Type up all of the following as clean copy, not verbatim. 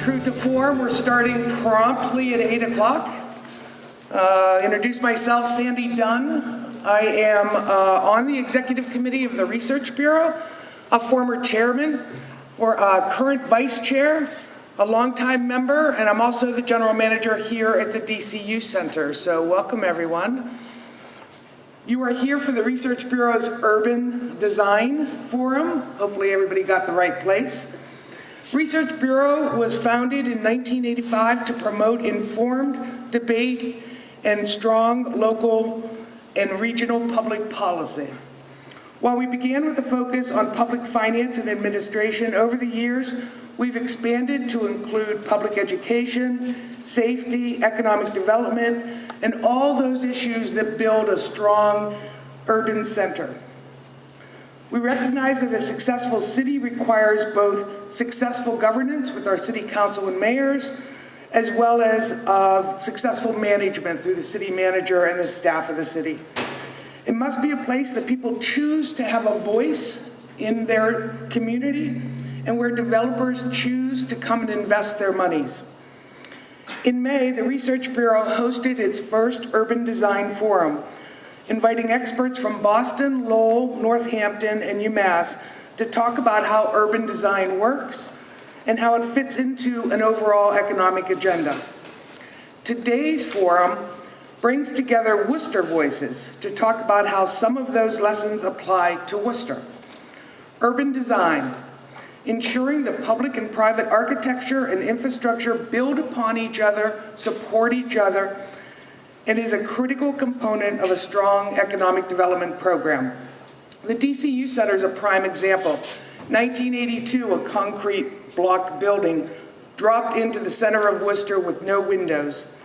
True to form, we're starting promptly at 8 o'clock. Introduce myself, Sandy Dunn. I am on the executive committee of the Research Bureau, a former chairman, or a current vice chair, a longtime member, and I'm also the general manager here at the DCU Center. So welcome, everyone. You are here for the Research Bureau's Urban Design Forum. Hopefully everybody got the right place. Research Bureau was founded in 1985 to promote informed debate and strong local and regional public policy. While we began with a focus on public finance and administration, over the years, we've expanded to include public education, safety, economic development, and all those issues that build a strong urban center. We recognize that a successful city requires both successful governance with our city council and mayors, as well as successful management through the city manager and the staff of the city. It must be a place that people choose to have a voice in their community and where developers choose to come and invest their monies. In May, the Research Bureau hosted its first Urban Design Forum, inviting experts from Boston, Lowell, Northampton, and UMass to talk about how urban design works and how it fits into an overall economic agenda. Today's forum brings together Worcester voices to talk about how some of those lessons apply to Worcester. Urban design, ensuring the public and private architecture and infrastructure build upon each other, support each other, and is a critical component of a strong economic development program. The DCU Center is a prime example. 1982, a concrete block building dropped into the center of Worcester with no windows.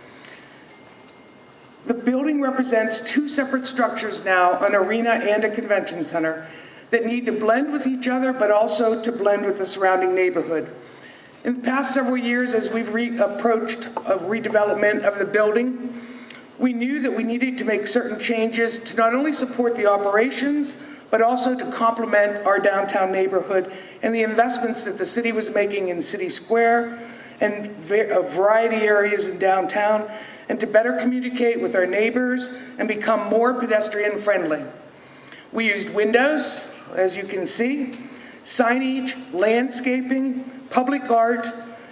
The building represents two separate structures now, an arena and a convention center, that need to blend with each other, but also to blend with the surrounding neighborhood. In the past several years, as we've approached a redevelopment of the building, we knew that we needed to make certain changes to not only support the operations, but also to complement our downtown neighborhood and the investments that the city was making in City Square and a variety of areas in downtown, and to better communicate with our neighbors and become more pedestrian friendly. We used windows, as you can see, signage, landscaping, public art,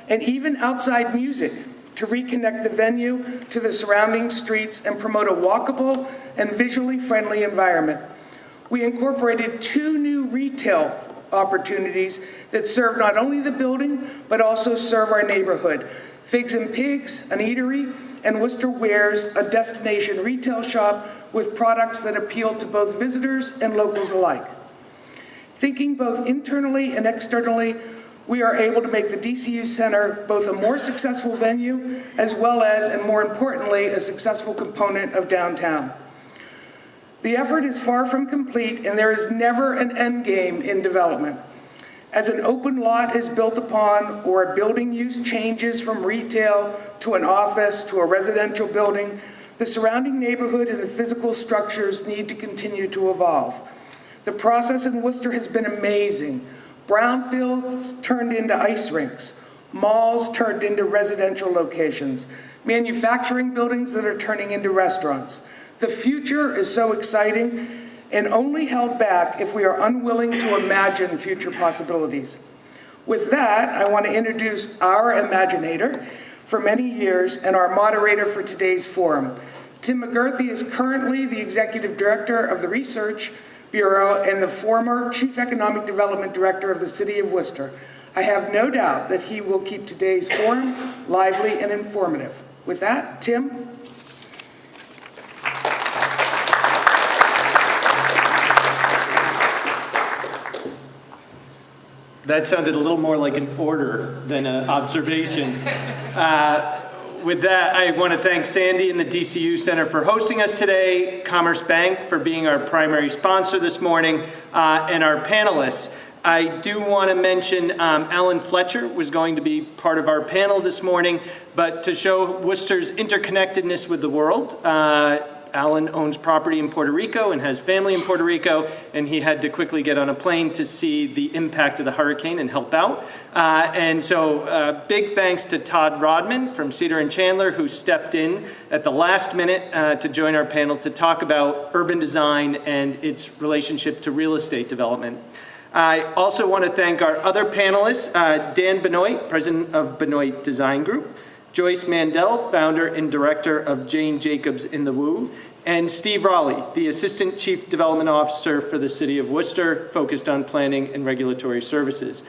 and even outside music to reconnect the venue to the surrounding streets and promote a walkable and visually friendly environment. We incorporated two new retail opportunities that serve not only the building, but also serve our neighborhood. Figs and Pigs, an eatery, and Worcester Wares, a destination retail shop with products that appeal to both visitors and locals alike. Thinking both internally and externally, we are able to make the DCU Center both a more successful venue, as well as, and more importantly, a successful component of downtown. The effort is far from complete, and there is never an end game in development. As an open lot is built upon, or a building use changes from retail to an office to a residential building, the surrounding neighborhood and the physical structures need to continue to evolve. The process in Worcester has been amazing. Brownfields turned into ice rinks, malls turned into residential locations, manufacturing buildings that are turning into restaurants. The future is so exciting and only held back if we are unwilling to imagine future possibilities. With that, I want to introduce our imaginator for many years and our moderator for today's forum. Tim McGurthy is currently the Executive Director of the Research Bureau and the former Chief Economic Development Director of the City of Worcester. I have no doubt that he will keep today's forum lively and informative. With that, Tim. That sounded a little more like an order than an observation. With that, I want to thank Sandy and the DCU Center for hosting us today, Commerce Bank for being our primary sponsor this morning, and our panelists. I do want to mention Alan Fletcher was going to be part of our panel this morning, but to show Worcester's interconnectedness with the world, Alan owns property in Puerto Rico and has family in Puerto Rico, and he had to quickly get on a plane to see the impact of the hurricane and help out. And so big thanks to Todd Rodman from Seder and Chandler, who stepped in at the last minute to join our panel to talk about urban design and its relationship to real estate development. I also want to thank our other panelists, Dan Benoit, president of Benoit Design Group, Joyce Mandell, founder and director of Jane Jacobs in the Woo, and Steve Rolle, the assistant chief development officer for the city of Worcester, focused on planning and regulatory services.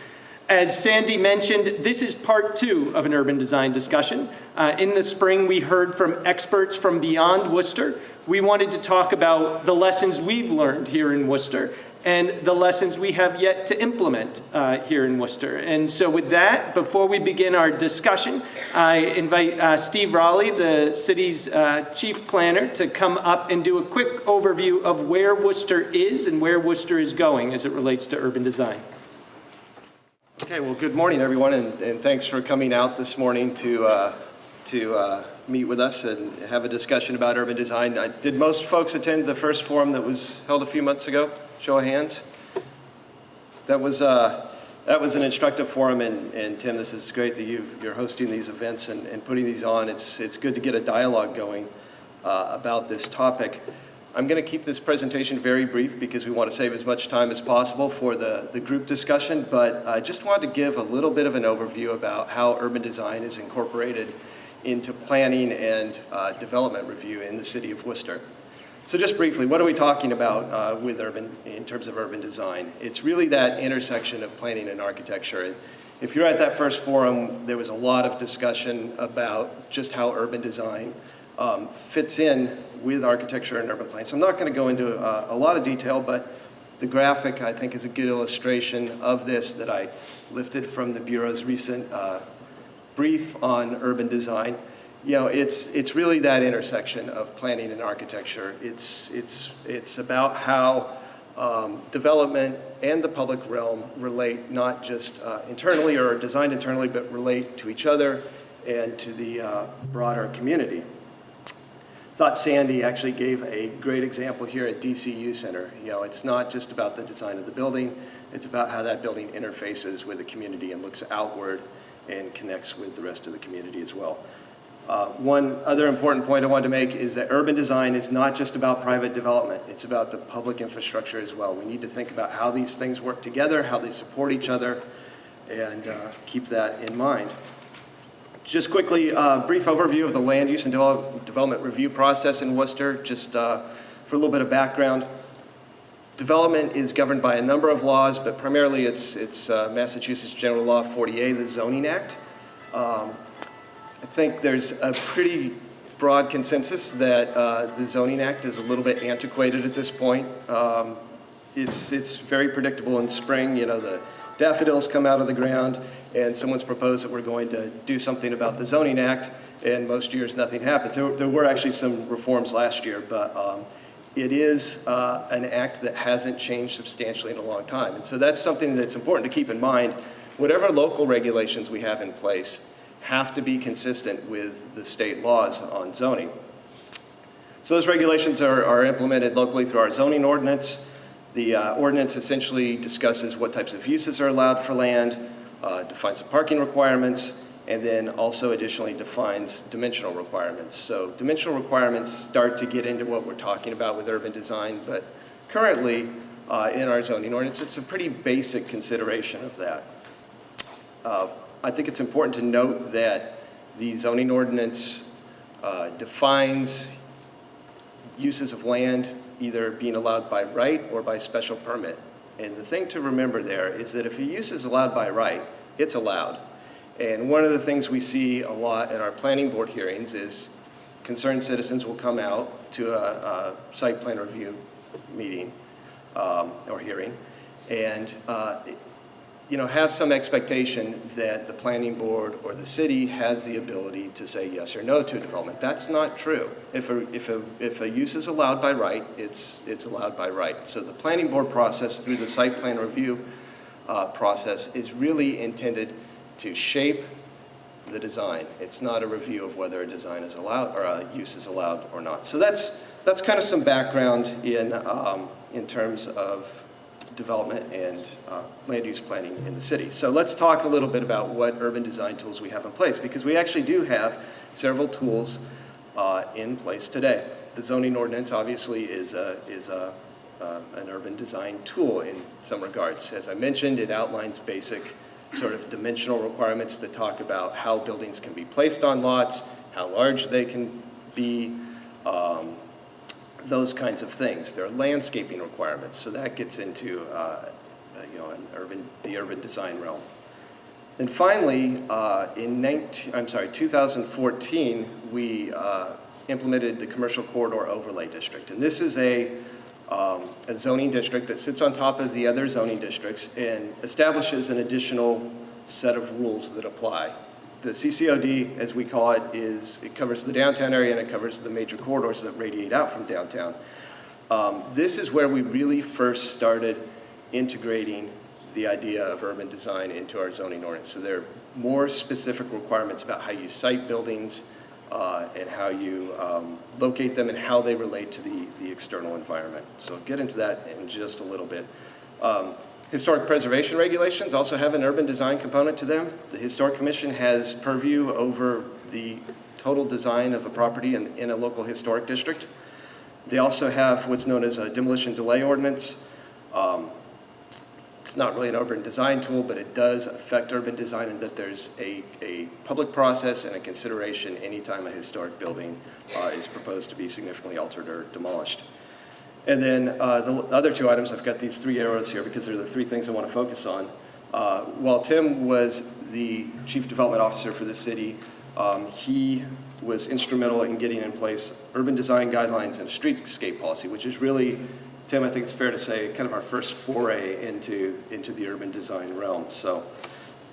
As Sandy mentioned, this is part 2 of an urban design discussion. In the spring, we heard from experts from beyond Worcester. We wanted to talk about the lessons we've learned here in Worcester and the lessons we have yet to implement here in Worcester. And so with that, before we begin our discussion, I invite Steve Rolle, the city's chief planner, to come up and do a quick overview of where Worcester is and where Worcester is going as it relates to urban design. Okay, well, good morning, everyone, and thanks for coming out this morning to meet with us and have a discussion about urban design. Did most folks attend the first forum that was held a few months ago? Show of hands. That was an instructive forum, and Tim, this is great that you're hosting these events and putting these on. It's good to get a dialogue going about this topic. I'm going to keep this presentation very brief because we want to save as much time as possible for the group discussion, but I just wanted to give a little bit of an overview about how urban design is incorporated into planning and development review in the city of Worcester. So just briefly, what are we talking about in terms of urban design? It's really that intersection of planning and architecture. And if you're at that first forum, there was a lot of discussion about just how urban design fits in with architecture and urban planning. So I'm not going to go into a lot of detail, but the graphic, I think, is a good illustration of this that I lifted from the Bureau's recent brief on urban design. You know, it's really that intersection of planning and architecture. It's about how development and the public realm relate not just internally or designed internally, but relate to each other and to the broader community. Thought Sandy actually gave a great example here at DCU Center. You know, it's not just about the design of the building, it's about how that building interfaces with the community and looks outward and connects with the rest of the community as well. One other important point I wanted to make is that urban design is not just about private development, it's about the public infrastructure as well. We need to think about how these things work together, how they support each other, and keep that in mind. Just quickly, a brief overview of the land use and development review process in Worcester, just for a little bit of background. Development is governed by a number of laws, but primarily it's Massachusetts General Law 40A, the Zoning Act. I think there's a pretty broad consensus that the Zoning Act is a little bit antiquated at this point. It's very predictable in spring. You know, the daffodils come out of the ground, and someone's proposed that we're going to do something about the Zoning Act, and most years nothing happens. There were actually some reforms last year, but it is an act that hasn't changed substantially in a long time. And so that's something that's important to keep in mind. Whatever local regulations we have in place have to be consistent with the state laws on zoning. So those regulations are implemented locally through our zoning ordinance. The ordinance essentially discusses what types of uses are allowed for land, defines the parking requirements, and then also additionally defines dimensional requirements. So dimensional requirements start to get into what we're talking about with urban design, but currently in our zoning ordinance, it's a pretty basic consideration of that. I think it's important to note that the zoning ordinance defines uses of land either being allowed by right or by special permit. And the thing to remember there is that if a use is allowed by right, it's allowed. And one of the things we see a lot at our planning board hearings is concerned citizens will come out to a site plan review meeting or hearing and have some expectation that the planning board or the city has the ability to say yes or no to a development. That's not true. If a use is allowed by right, it's allowed by right. So the planning board process through the site plan review process is really intended to shape the design. It's not a review of whether a design is allowed or a use is allowed or not. So that's that's kind of some background in terms of development and land use planning in the city. So let's talk a little bit about what urban design tools we have in place, because we actually do have several tools in place today. The zoning ordinance obviously is an urban design tool in some regards. As I mentioned, it outlines basic sort of dimensional requirements that talk about how buildings can be placed on lots, how large they can be, those kinds of things. There are landscaping requirements, so that gets into the urban design realm. And finally, in 2014, we implemented the Commercial Corridor Overlay District, and this is a zoning district that sits on top of the other zoning districts and establishes an additional set of rules that apply. The CCOD, as we call it, it covers the downtown area and it covers the major corridors that radiate out from downtown. This is where we really first started integrating the idea of urban design into our zoning ordinance. So there are more specific requirements about how you site buildings and how you locate them and how they relate to the external environment. So I'll get into that in just a little bit. Historic preservation regulations also have an urban design component to them. The Historic Commission has purview over the total design of a property in a local historic district. They also have what's known as a demolition delay ordinance. It's not really an urban design tool, but it does affect urban design in that there's a public process and a consideration anytime a historic building is proposed to be significantly altered or demolished. And then the other two items, I've got these three arrows here because they're the three things I want to focus on. While Tim was the Chief Development Officer for the city, he was instrumental in getting in place urban design guidelines and a streetscape policy, which is really, Tim, I think it's fair to say, kind of our first foray into the urban design realm. So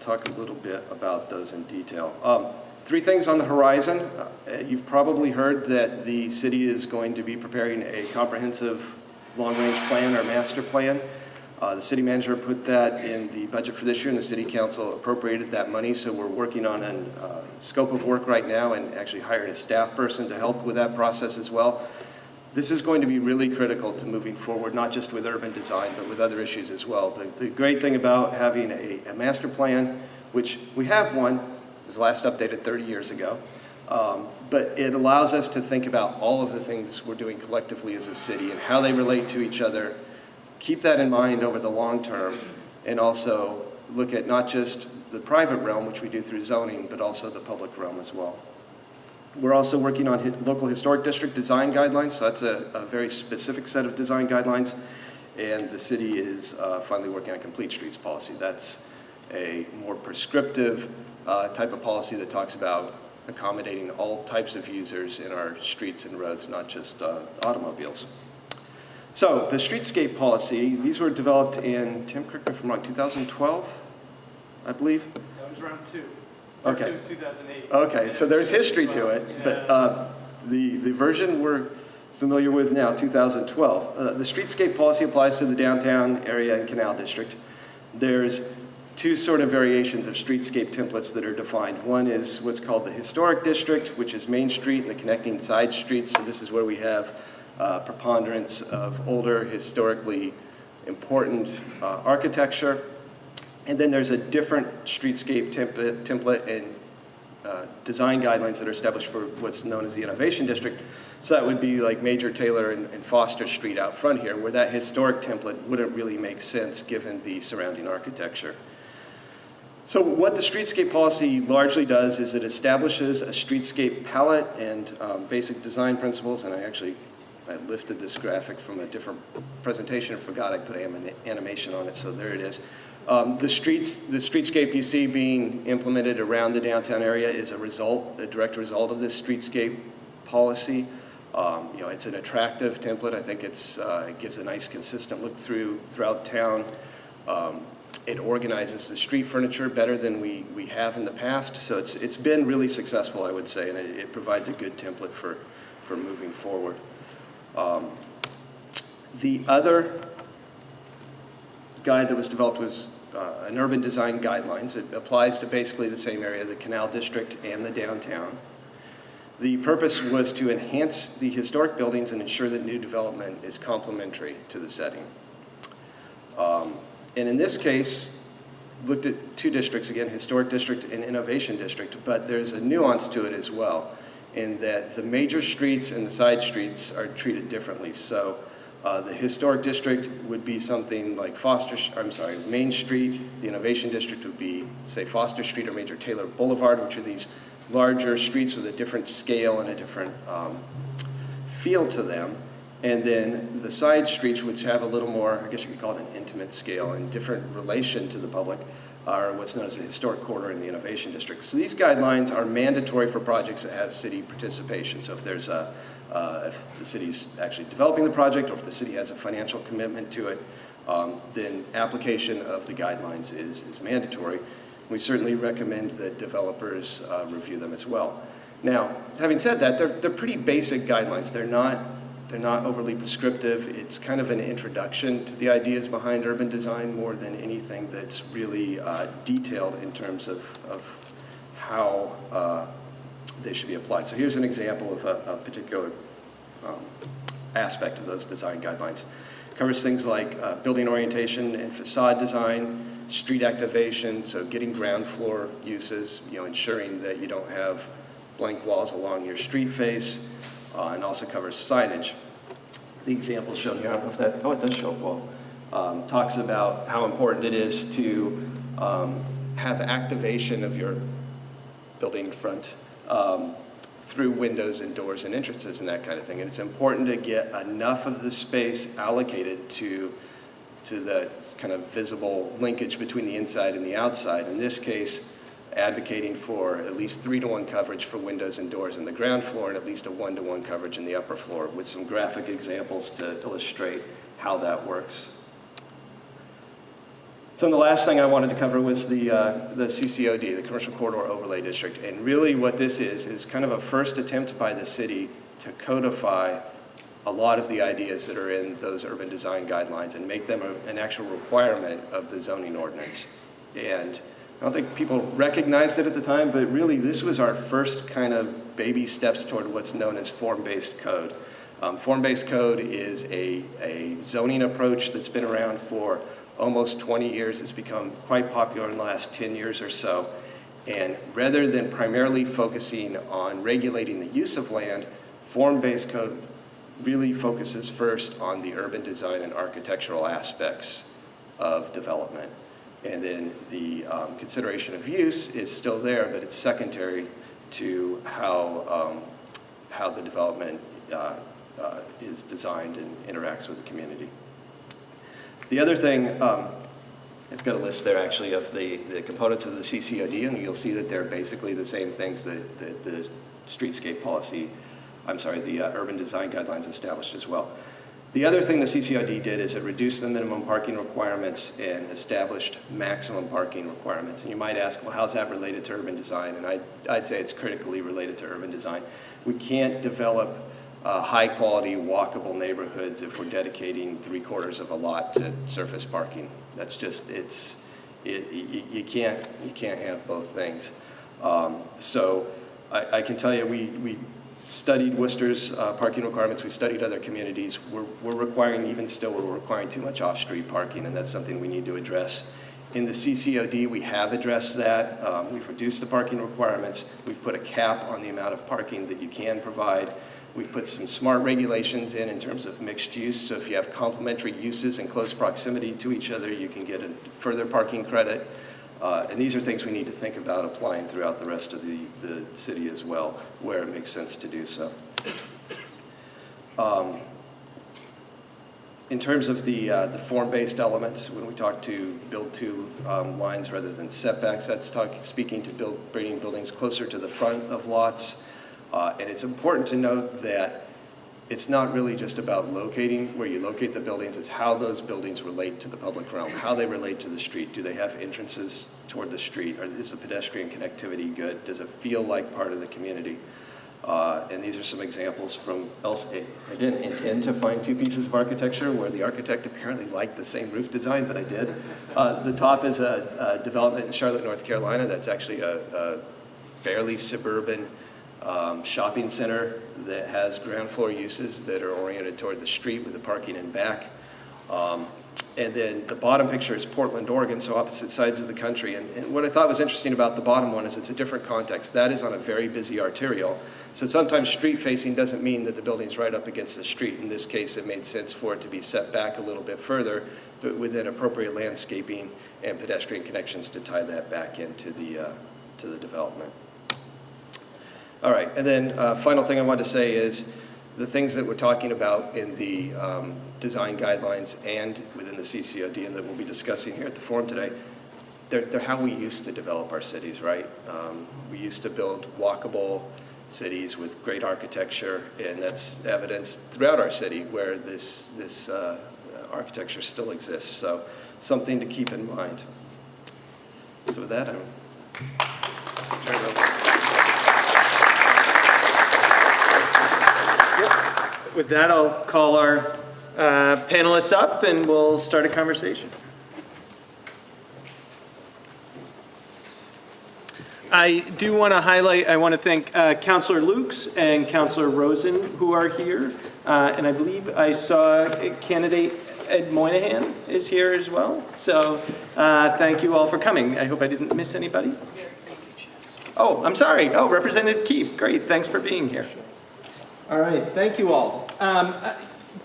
talk a little bit about those in detail. Three things on the horizon. You've probably heard that the city is going to be preparing a comprehensive long-range plan or master plan. The city manager put that in the budget for this year, and the city council appropriated that money, so we're working on a scope of work right now and actually hired a staff person to help with that process as well. This is going to be really critical to moving forward, not just with urban design, but with other issues as well. The great thing about having a master plan, which we have one, was last updated 30 years ago, but it allows us to think about all of the things we're doing collectively as a city and how they relate to each other. Keep that in mind over the long term, and also look at not just the private realm, which we do through zoning, but also the public realm as well. We're also working on local historic district design guidelines, so that's a very specific set of design guidelines, and the city is finally working on complete streets policy. That's a more prescriptive type of policy that talks about accommodating all types of users in our streets and roads, not just automobiles. So the streetscape policy, these were developed in, Tim, correct me if I'm wrong, 2012, I believe? That was round two. Okay. It was 2008. Okay, so there's history to it, but the version we're familiar with now, 2012. The streetscape policy applies to the downtown area and canal district. There's two sort of variations of streetscape templates that are defined. One is what's called the historic district, which is Main Street and the connecting side streets. So this is where we have preponderance of older, historically important architecture. And then there's a different streetscape template and design guidelines that are established for what's known as the Innovation District. So that would be like Major Taylor and Foster Street out front here, where that historic template wouldn't really make sense given the surrounding architecture. So what the streetscape policy largely does is it establishes a streetscape palette and basic design principles, and I lifted this graphic from a different presentation and forgot I put an animation on it, so there it is. The streetscape you see being implemented around the downtown area is a direct result of this streetscape policy. It's an attractive template. I think it gives a nice consistent look throughout town. It organizes the street furniture better than we have in the past, so it's been really successful, I would say, and it provides a good template for moving forward. The other guide that was developed was an urban design guidelines. It applies to basically the same area, the Canal District and the downtown. The purpose was to enhance the historic buildings and ensure that new development is complementary to the setting. And in this case, looked at two districts, again, Historic District and Innovation District, but there's a nuance to it as well, in that the major streets and the side streets are treated differently. So the Historic District would be something like Main Street. The Innovation District would be, say, Foster Street or Major Taylor Boulevard, which are these larger streets with a different scale and a different feel to them. And then the side streets, which have a little more, I guess you could call it an intimate scale and different relation to the public, are what's known as the Historic Corridor in the Innovation District. So these guidelines are mandatory for projects that have city participation. So if there's if the city's actually developing the project, or if the city has a financial commitment to it, then application of the guidelines is mandatory. We certainly recommend that developers review them as well. Now, having said that, they're pretty basic guidelines. They're not overly prescriptive. It's kind of an introduction to the ideas behind urban design more than anything that's really detailed in terms of how they should be applied. So here's an example of a particular aspect of those design guidelines. It covers things like building orientation and facade design, street activation, so getting ground floor uses, ensuring that you don't have blank walls along your street face, and also covers signage. The example shown here, I don't know if that, it does show up well, talks about how important it is to have activation of your building front through windows and doors and entrances and that kind of thing. And it's important to get enough of the space allocated to the kind of visible linkage between the inside and the outside. In this case, advocating for at least 3-to-1 coverage for windows and doors in the ground floor and at least a 1-to-1 coverage in the upper floor, with some graphic examples to illustrate how that works. So the last thing I wanted to cover was the CCOD, the Commercial Corridor Overlay District. And really what this is kind of a first attempt by the city to codify a lot of the ideas that are in those urban design guidelines and make them an actual requirement of the zoning ordinance. And I don't think people recognized it at the time, but really this was our first kind of baby steps toward what's known as form-based code. Form-based code is a zoning approach that's been around for almost 20 years. It's become quite popular in the last 10 years or so. And rather than primarily focusing on regulating the use of land, form-based code really focuses first on the urban design and architectural aspects of development. And then the consideration of use is still there, but it's secondary to how the development is designed and interacts with the community. The other thing, I've got a list there actually of the components of the CCOD, and you'll see that they're basically the same things that the streetscape policy, the urban design guidelines established as well. The other thing the CCOD did is it reduced the minimum parking requirements and established maximum parking requirements. And you might ask, well, how's that related to urban design? And I'd say it's critically related to urban design. We can't develop high-quality, walkable neighborhoods if we're dedicating 3/4 of a lot to surface parking. That's just, you can't have both things. So I can tell you, we studied Worcester's parking requirements. We studied other communities. We're requiring too much off-street parking, and that's something we need to address. In the CCOD, we have addressed that. We've reduced the parking requirements. We've put a cap on the amount of parking that you can provide. We've put some smart regulations in terms of mixed use. So if you have complementary uses in close proximity to each other, you can get a further parking credit. And these are things we need to think about applying throughout the rest of the city as well, where it makes sense to do so. In terms of the form-based elements, when we talk to build to lines rather than setbacks, that's speaking to bringing buildings closer to the front of lots. And it's important to note that it's not really just about locating where you locate the buildings, it's how those buildings relate to the public realm, how they relate to the street. Do they have entrances toward the street? Or is the pedestrian connectivity good? Does it feel like part of the community? And these are some examples from I didn't intend to find two pieces of architecture where the architect apparently liked the same roof design, but I did. The top is a development in Charlotte, North Carolina. That's actually a fairly suburban shopping center that has ground floor uses that are oriented toward the street with the parking in back. And then the bottom picture is Portland, Oregon, so opposite sides of the country. And what I thought was interesting about the bottom one is it's a different context. That is on a very busy arterial. So sometimes street facing doesn't mean that the building's right up against the street. In this case, it made sense for it to be set back a little bit further, but within appropriate landscaping and pedestrian connections to tie that back into the development. All right, and then final thing I wanted to say is the things that we're talking about in the design guidelines and within the CCOD and that we'll be discussing here at the forum today, they're how we used to develop our cities, right? We used to build walkable cities with great architecture, and that's evidenced throughout our city where this architecture still exists. So something to keep in mind. So with that, I'm turn it over. With that, I'll call our panelists up and we'll start a conversation. I do want to highlight, I want to thank Councillor Lukes and Councillor Rosen who are here. And I believe I saw candidate Ed Moynihan is here as well. So thank you all for coming. I hope I didn't miss anybody. Oh, I'm sorry. Oh, Representative Keefe. Great. Thanks for being here. All right, thank you all.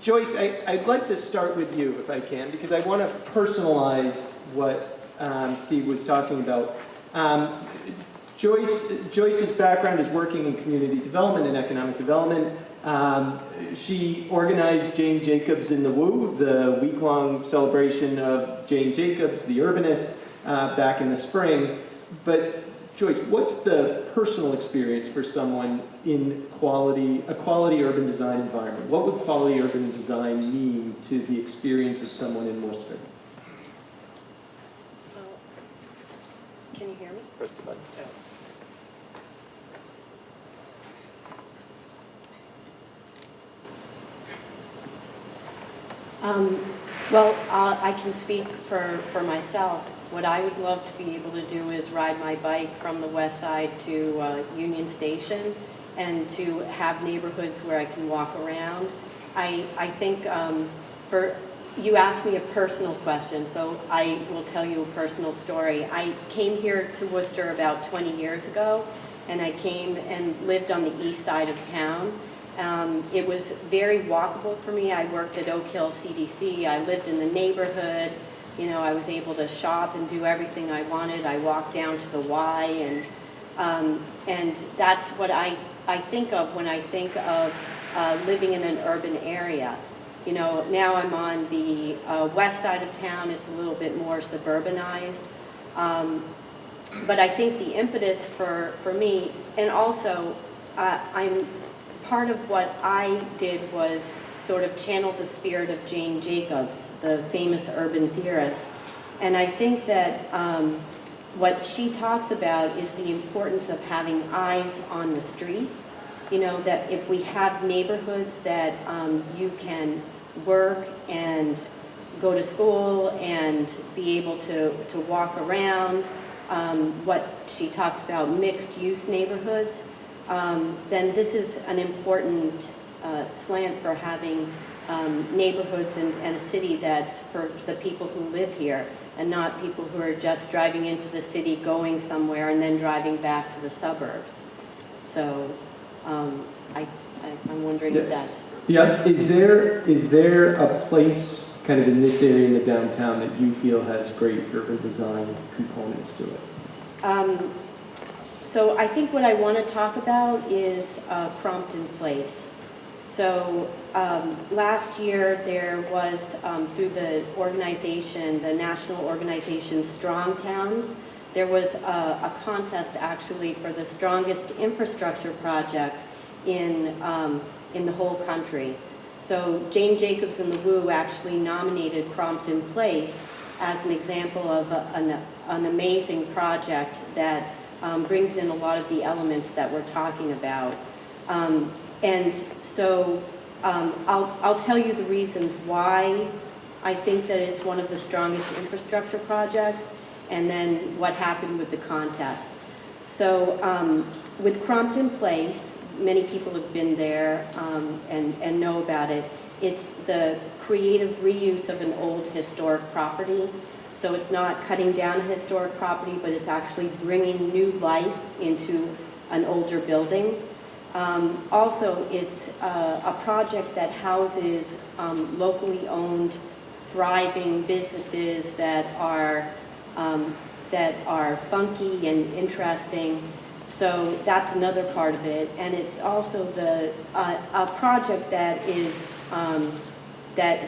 Joyce, I'd like to start with you if I can, because I want to personalize what Steve was talking about. Joyce's background is working in community development and economic development. She organized Jane Jacobs in the Woo, the week-long celebration of Jane Jacobs, the urbanist, back in the spring. But Joyce, what's the personal experience for someone in a quality urban design environment? What would quality urban design mean to the experience of someone in Worcester? Can you hear me? Press the button. Well, I can speak for myself. What I would love to be able to do is ride my bike from the west side to Union Station and to have neighborhoods where I can walk around. I think you asked me a personal question, so I will tell you a personal story. I came here to Worcester about 20 years ago, and I came and lived on the east side of town. It was very walkable for me. I worked at Oak Hill CDC. I lived in the neighborhood. You know, I was able to shop and do everything I wanted. I walked down to the Y, and that's what I think of when I think of living in an urban area. You know, now I'm on the west side of town. It's a little bit more suburbanized. But I think the impetus for me, and also I'm part of what I did was sort of channel the spirit of Jane Jacobs, the famous urban theorist. And I think that what she talks about is the importance of having eyes on the street. You know, that if we have neighborhoods that you can work and go to school and be able to walk around, what she talks about mixed-use neighborhoods, then this is an important slant for having neighborhoods and a city that's for the people who live here and not people who are just driving into the city, going somewhere, and then driving back to the suburbs. So I'm wondering if that's... Yeah, is there a place kind of in this area in the downtown that you feel has great urban design components to it? So I think what I want to talk about is Crompton Place. So last year there was, through the organization, the national organization Strong Towns, there was a contest actually for the strongest infrastructure project in the whole country. So Jane Jacobs and the Woo actually nominated Crompton Place as an example of an amazing project that brings in a lot of the elements that we're talking about. And so I'll tell you the reasons why I think that it's one of the strongest infrastructure projects, and then what happened with the contest. So with Crompton Place, many people have been there and know about it. It's the creative reuse of an old historic property. So it's not cutting down a historic property, but it's actually bringing new life into an older building. Also, it's a project that houses locally owned, thriving businesses that are funky and interesting. So that's another part of it. And it's also a project that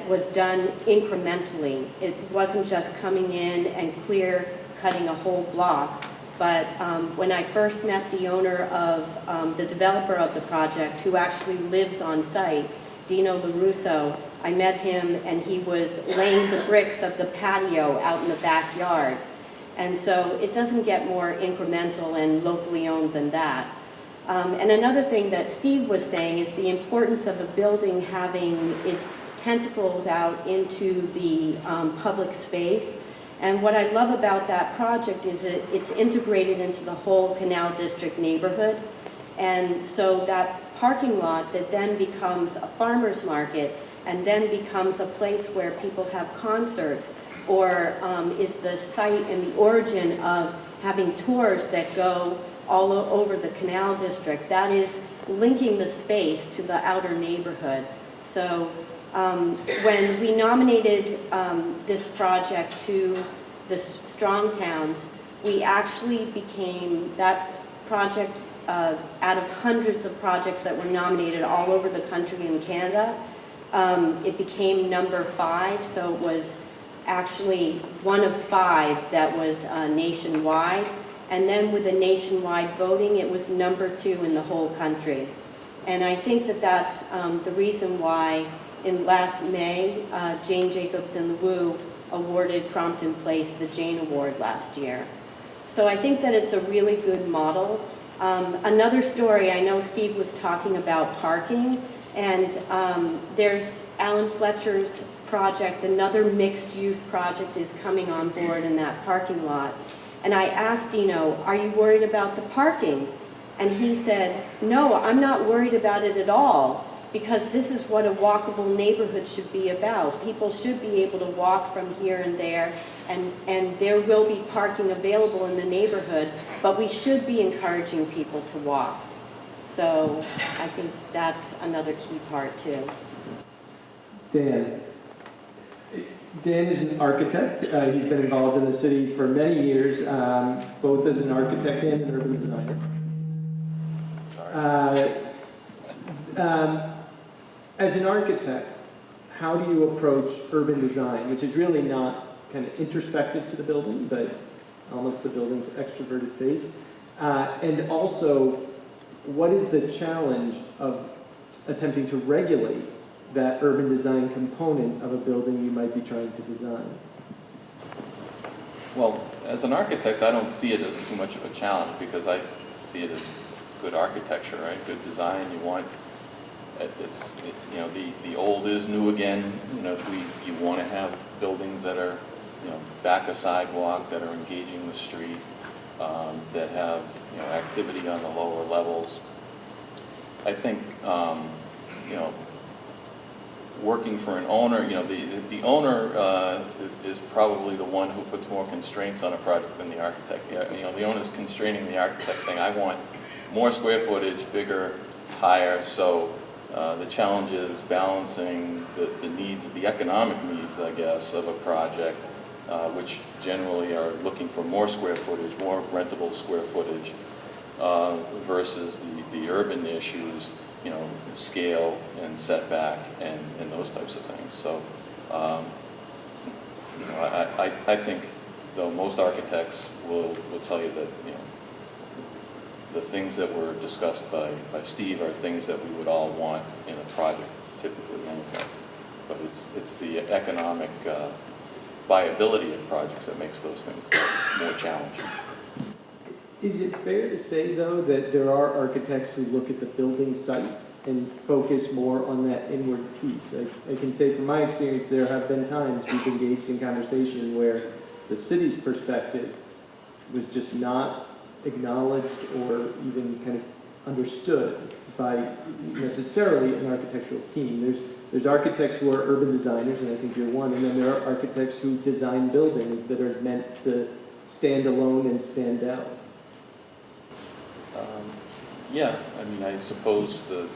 was done incrementally. It wasn't just coming in and cutting a whole block. But when I first met the owner of, the developer of the project, who actually lives on site, Dino LaRusso, I met him and he was laying the bricks of the patio out in the backyard. And so it doesn't get more incremental and locally owned than that. And another thing that Steve was saying is the importance of a building having its tentacles out into the public space. And what I love about that project is that it's integrated into the whole Canal District neighborhood. And so that parking lot that then becomes a farmer's market and then becomes a place where people have concerts, or is the site and the origin of having tours that go all over the Canal District. That is linking the space to the outer neighborhood. So when we nominated this project to the Strong Towns, we actually became that project out of hundreds of projects that were nominated all over the country and Canada. It became number 5, so it was actually one of 5 that was nationwide. And then with the nationwide voting, it was number 2 in the whole country. And I think that that's the reason why in last May, Jane Jacobs and Wu awarded Crompton Place the Jane Award last year. So I think that it's a really good model. Another story, I know Steve was talking about parking, and there's Alan Fletcher's project, another mixed-use project is coming on board in that parking lot. And I asked Dino, are you worried about the parking? And he said, no, I'm not worried about it at all, because this is what a walkable neighborhood should be about. People should be able to walk from here and there, and there will be parking available in the neighborhood, but we should be encouraging people to walk. So I think that's another key part too. Dan is an architect. He's been involved in the city for many years, both as an architect and an urban designer. As an architect, how do you approach urban design, which is really not kind of introspective to the building, but almost the building's extroverted face? And also, what is the challenge of attempting to regulate that urban design component of a building you might be trying to design? Well, as an architect, I don't see it as too much of a challenge, because I see it as good architecture, right? Good design. You want you know, the old is new again. You know, you want to have buildings that are, you know, back a sidewalk, that are engaging the street, that have, you know, activity on the lower levels. I think, you know, working for an owner, you know, the owner is probably the one who puts more constraints on a project than the architect. You know, the owner's constraining the architect, saying, I want more square footage, bigger, higher. So the challenge is balancing the needs, the economic needs, I guess, of a project, which generally are looking for more square footage, more rentable square footage, versus the urban issues, you know, scale and setback and those types of things. So, you know, I think, though, most architects will tell you that, you know, the things that were discussed by Steve are things that we would all want in a project, typically anyway. But it's the economic viability of projects that makes those things more challenging. Is it fair to say, though, that there are architects who look at the building site and focus more on that inward piece? I can say from my experience, there have been times we've engaged in conversation where the city's perspective was just not acknowledged or even kind of understood by necessarily an architectural team. There's architects who are urban designers, and I think you're one, and then there are architects who design buildings that are meant to stand alone and stand out. Yeah, I mean, I suppose the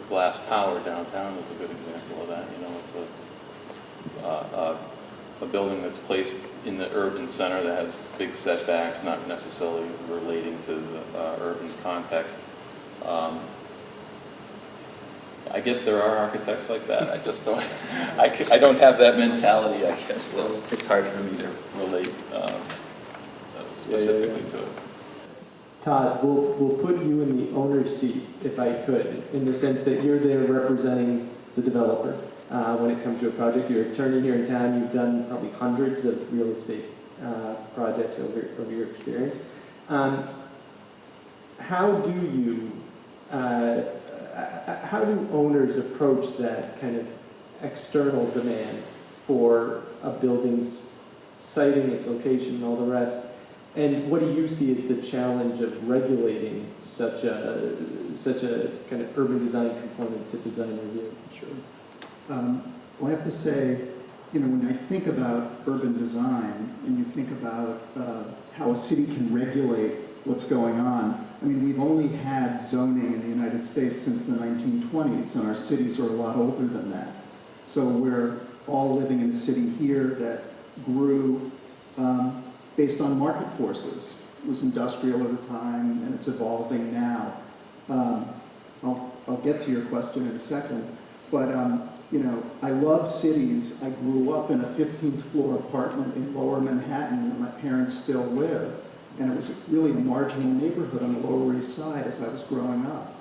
glass tower downtown is a good example of that. You know, it's a building that's placed in the urban center that has big setbacks, not necessarily relating to the urban context. I guess there are architects like that. I just don't. I don't have that mentality, I guess. So it's hard for me to relate specifically to it. Todd, we'll put you in the owner's seat, if I could, in the sense that you're there representing the developer when it comes to a project. You're an attorney here in town. You've done probably hundreds of real estate projects over your experience. How do owners approach that kind of external demand for a building's siting, its location, and all the rest? And what do you see as the challenge of regulating such a kind of urban design component to design review? Sure. Well, I have to say, when I think about urban design and you think about how a city can regulate what's going on, I mean, we've only had zoning in the United States since the 1920s, and our cities are a lot older than that. So we're all living in a city here that grew based on market forces. It was industrial at the time, and it's evolving now. I'll get to your question in a second, but I love cities. I grew up in a 15th floor apartment in Lower Manhattan where my parents still live, and it was really a marginal neighborhood on the Lower East Side as I was growing up.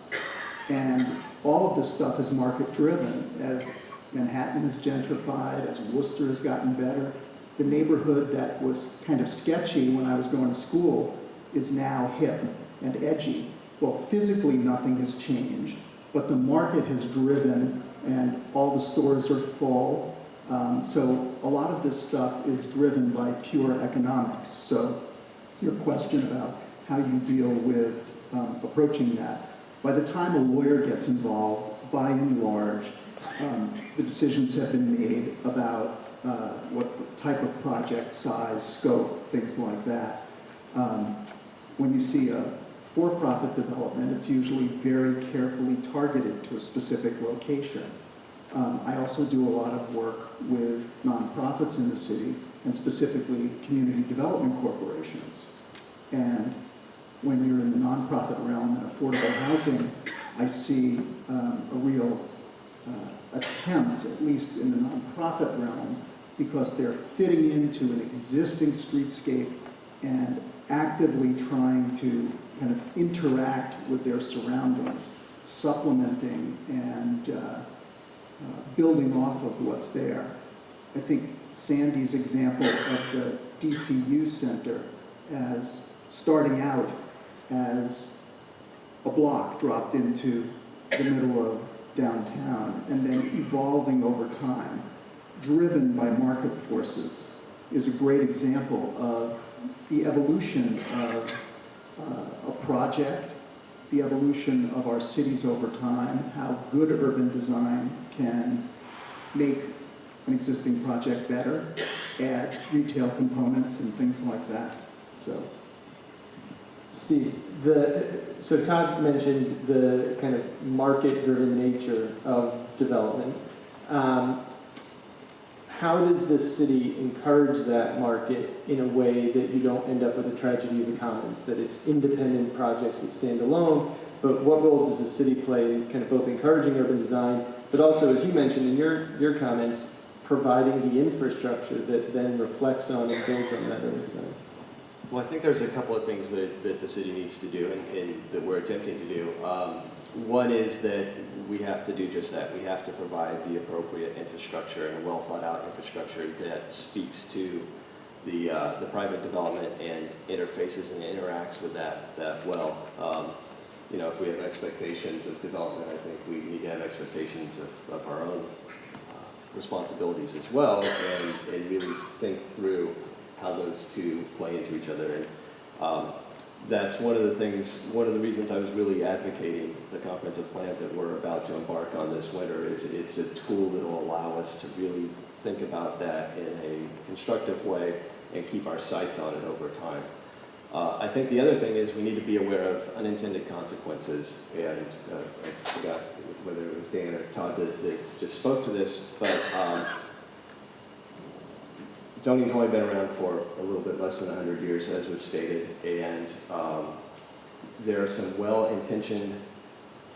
And all of this stuff is market driven. As Manhattan is gentrified, as Worcester has gotten better, the neighborhood that was kind of sketchy when I was going to school is now hip and edgy. Well, physically nothing has changed, but the market has driven and all the stores are full. So a lot of this stuff is driven by pure economics. So your question about how you deal with approaching that, by the time a lawyer gets involved, by and large, the decisions have been made about what's the type of project, size, scope, things like that. When you see a for-profit development, it's usually very carefully targeted to a specific location. I also do a lot of work with nonprofits in the city, and specifically community development corporations. And when you're in the nonprofit realm and affordable housing, I see a real attempt, at least in the nonprofit realm, because they're fitting into an existing streetscape and actively trying to kind of interact with their surroundings, supplementing and building off of what's there. I think Sandy's example of the DCU Center as starting out as a block dropped into the middle of downtown and then evolving over time, driven by market forces, is a great example of the evolution of a project, the evolution of our cities over time, how good urban design can make an existing project better, add retail components and things like that. So, Steve, so Todd mentioned the kind of market-driven nature of development. How does the city encourage that market in a way that you don't end up with a tragedy of the commons, that it's independent projects that stand alone, but what role does the city play in kind of both encouraging urban design, but also, as you mentioned in your comments, providing the infrastructure that then reflects on and builds on that urban design? Well, I think there's a couple of things that the city needs to do and that we're attempting to do. One is that we have to do just that. We have to provide the appropriate infrastructure and a well thought out infrastructure that speaks to the private development and interfaces and interacts with that well. If we have expectations of development, I think we need to have expectations of our own responsibilities as well, and really think through how those two play into each other. And That's one of the things, one of the reasons I was really advocating the comprehensive plan that we're about to embark on this winter is it's a tool that will allow us to really think about that in a constructive way and keep our sights on it over time. I think the other thing is we need to be aware of unintended consequences, and I forgot whether it was Dan or Todd that just spoke to this, but zoning's only been around for a little bit less than 100 years, as was stated, and there are some well-intentioned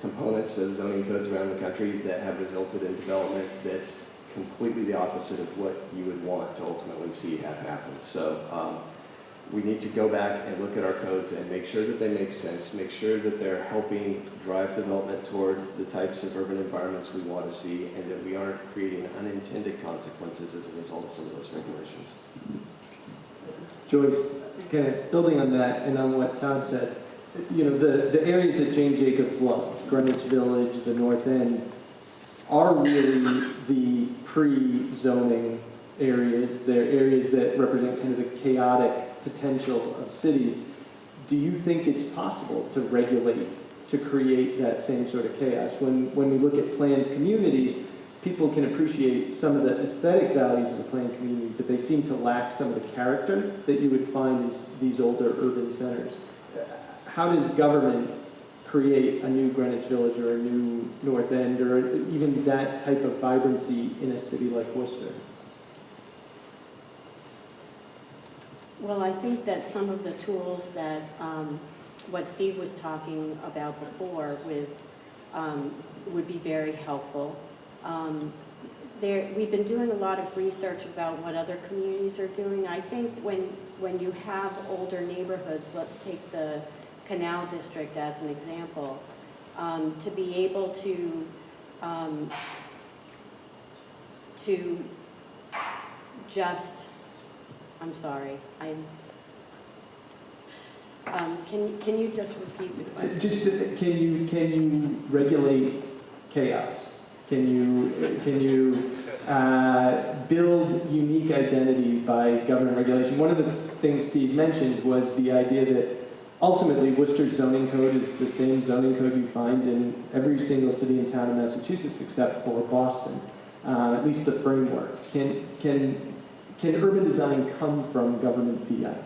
components of zoning codes around the country that have resulted in development that's completely the opposite of what you would want to ultimately see have happen. So we need to go back and look at our codes and make sure that they make sense, make sure that they're helping drive development toward the types of urban environments we want to see, and that we aren't creating unintended consequences as a result of some of those regulations. Joyce, kind of building on that and on what Todd said, you know, the areas that Jane Jacobs loved, Greenwich Village, the North End, are really the pre-zoning areas. They're areas that represent kind of the chaotic potential of cities. Do you think it's possible to regulate, to create that same sort of chaos? When we look at planned communities, people can appreciate some of the aesthetic values of a planned community, but they seem to lack some of the character that you would find in these older urban centers. How does government create a new Greenwich Village or a new North End or even that type of vibrancy in a city like Worcester? Well, I think that some of the tools that, what Steve was talking about before with, would be very helpful. We've been doing a lot of research about what other communities are doing. I think when you have older neighborhoods, let's take the Canal District as an example, to be able to just, I'm sorry, can you just repeat the question? Just can you regulate chaos? Can you build unique identity by government regulation? One of the things Steve mentioned was the idea that ultimately Worcester's zoning code is the same zoning code you find in every single city and town in Massachusetts except for Boston, at least the framework. Can urban design come from government fiat?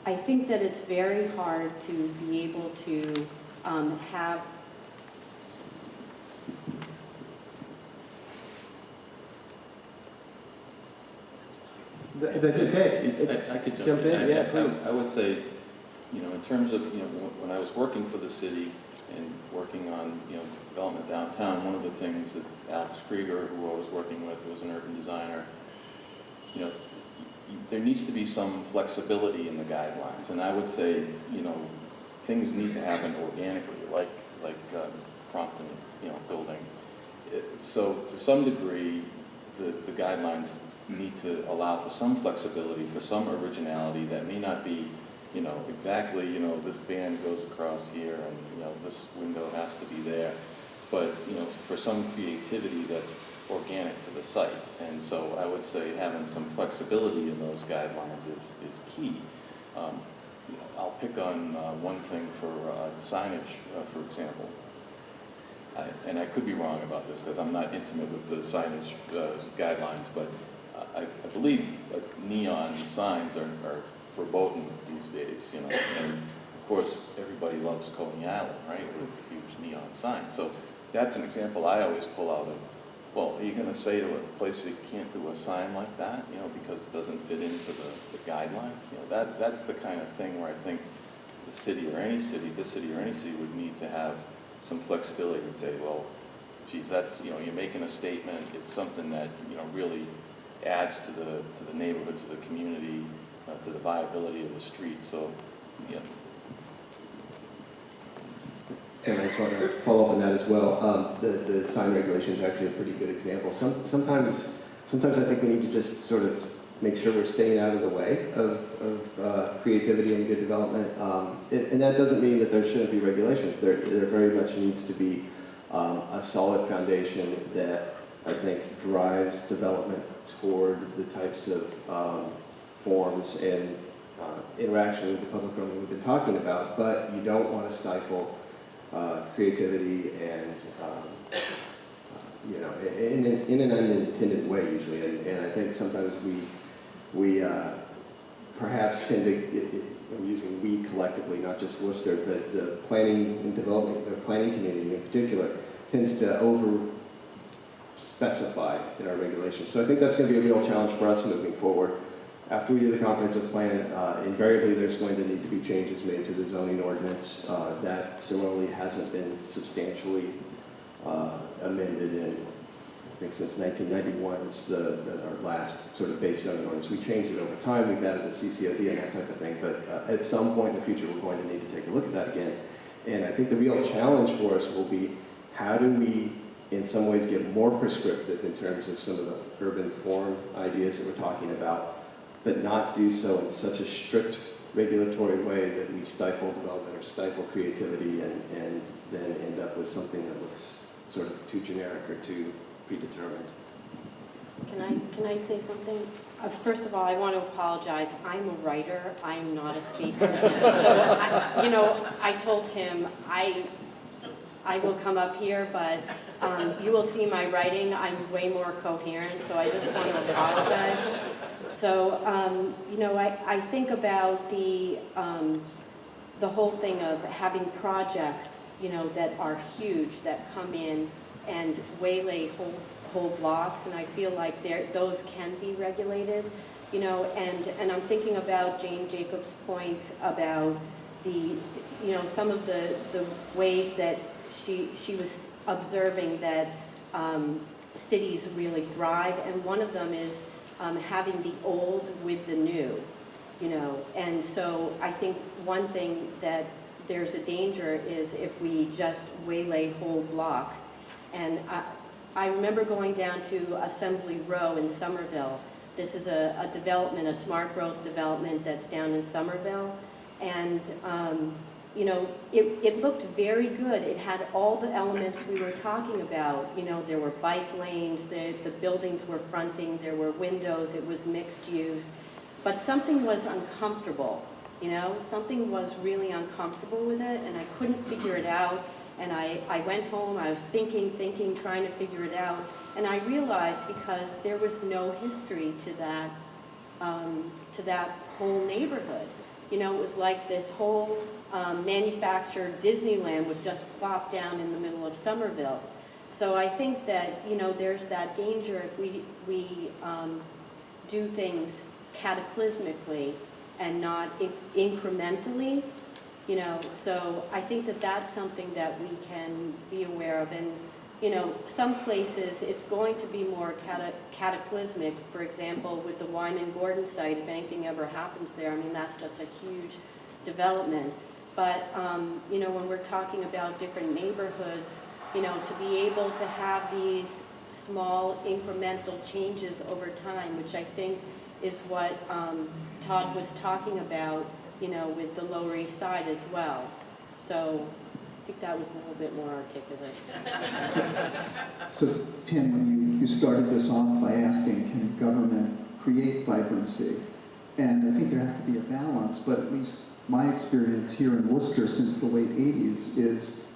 I think that it's very hard to be able to have. That's okay. I could jump in. Yeah, please. I would say, you know, in terms of, you know, when I was working for the city and working on, you know, development downtown, one of the things that Alex Krieger, who I was working with, who was an urban designer, you know, there needs to be some flexibility in the guidelines. And I would say, you know, things need to happen organically, like Crompton, you know, building. So to some degree, the guidelines need to allow for some flexibility, for some originality that may not be, you know, exactly, you know, this band goes across here and, you know, this window has to be there. But, you know, for some creativity that's organic to the site. And so I would say having some flexibility in those guidelines is key. You know, I'll pick on one thing for signage, for example. And I could be wrong about this because I'm not intimate with the signage guidelines, but I believe neon signs are verboten these days, you know. And of course, everybody loves Coney Island, right, with the huge neon sign. So that's an example I always pull out of. Well, are you going to say to a place that you can't do a sign like that, you know, because it doesn't fit into the guidelines? You know, that's the kind of thing where I think the city or any city, this city or any city would need to have some flexibility and say, well, geez, that's, you know, you're making a statement. It's something that, you know, really adds to the neighborhood, to the community, to the viability of the street. So, you know. And I just want to follow up on that as well. The sign regulation is actually a pretty good example. Sometimes I think we need to just sort of make sure we're staying out of the way of creativity and good development. And that doesn't mean that there shouldn't be regulations. There very much needs to be a solid foundation that I think drives development toward the types of forms and interaction with the public realm that we've been talking about, but you don't want to stifle creativity and, in an unintended way usually. And I think sometimes we perhaps tend to, I'm using we collectively, not just Worcester, but the planning and development, the planning community in particular, tends to over-specify in our regulations. So I think that's going to be a real challenge for us moving forward. After we do the comprehensive plan, invariably there's going to need to be changes made to the zoning ordinance. That similarly hasn't been substantially amended in, I think since 1991 is our last sort of base zoning ordinance. We changed it over time, we've added the CCOD and that type of thing, but at some point in the future we're going to need to take a look at that again. And I think the real challenge for us will be, how do we in some ways get more prescriptive in terms of some of the urban form ideas that we're talking about, but not do so in such a strict regulatory way that we stifle development or stifle creativity and then end up with something that looks sort of too generic or too predetermined. Can I say something? First of all, I want to apologize. I'm a writer. I'm not a speaker. So, I told Tim I will come up here, but you will see my writing. I'm way more coherent, so I just want to apologize. So, I think about the whole thing of having projects, that are huge, that come in and waylay whole blocks, and I feel like those can be regulated, and I'm thinking about Jane Jacobs' points about the, some of the ways that she was observing that cities really thrive, and one of them is having the old with the new, and so I think one thing that there's a danger is if we just waylay whole blocks. And I remember going down to Assembly Row in Somerville. This is a development, a smart growth development that's down in Somerville. And, it looked very good. It had all the elements we were talking about. There were bike lanes, the buildings were fronting, there were windows, it was mixed use. But something was uncomfortable, something was really uncomfortable with it, and I couldn't figure it out. And I went home, I was thinking, trying to figure it out, and I realized because there was no history to that whole neighborhood. It was like this whole manufactured Disneyland was just plopped down in the middle of Somerville. So I think that, there's that danger if we do things cataclysmically and not incrementally. So I think that that's something that we can be aware of. And, some places it's going to be more cataclysmic. For example, with the Wyman Gordon site, if anything ever happens there, that's just a huge development. But, when we're talking about different neighborhoods, to be able to have these small incremental changes over time, which I think is what Todd was talking about, with the Lower East Side as well. So I think that was a little bit more articulate. So, Tim, when you started this off by asking, can government create vibrancy? And I think there has to be a balance, but at least my experience here in Worcester since the late 80s is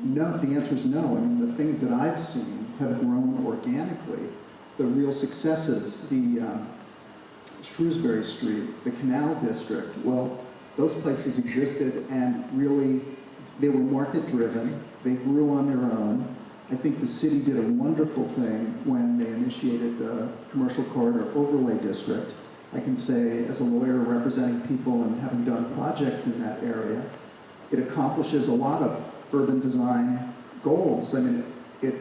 no. The answer is no. The things that I've seen have grown organically. The real successes, the Shrewsbury Street, the Canal District, well, those places existed and really they were market driven. They grew on their own. I think the city did a wonderful thing when they initiated the Commercial Corridor Overlay District. I can say, as a lawyer representing people and having done projects in that area, it accomplishes a lot of urban design goals. It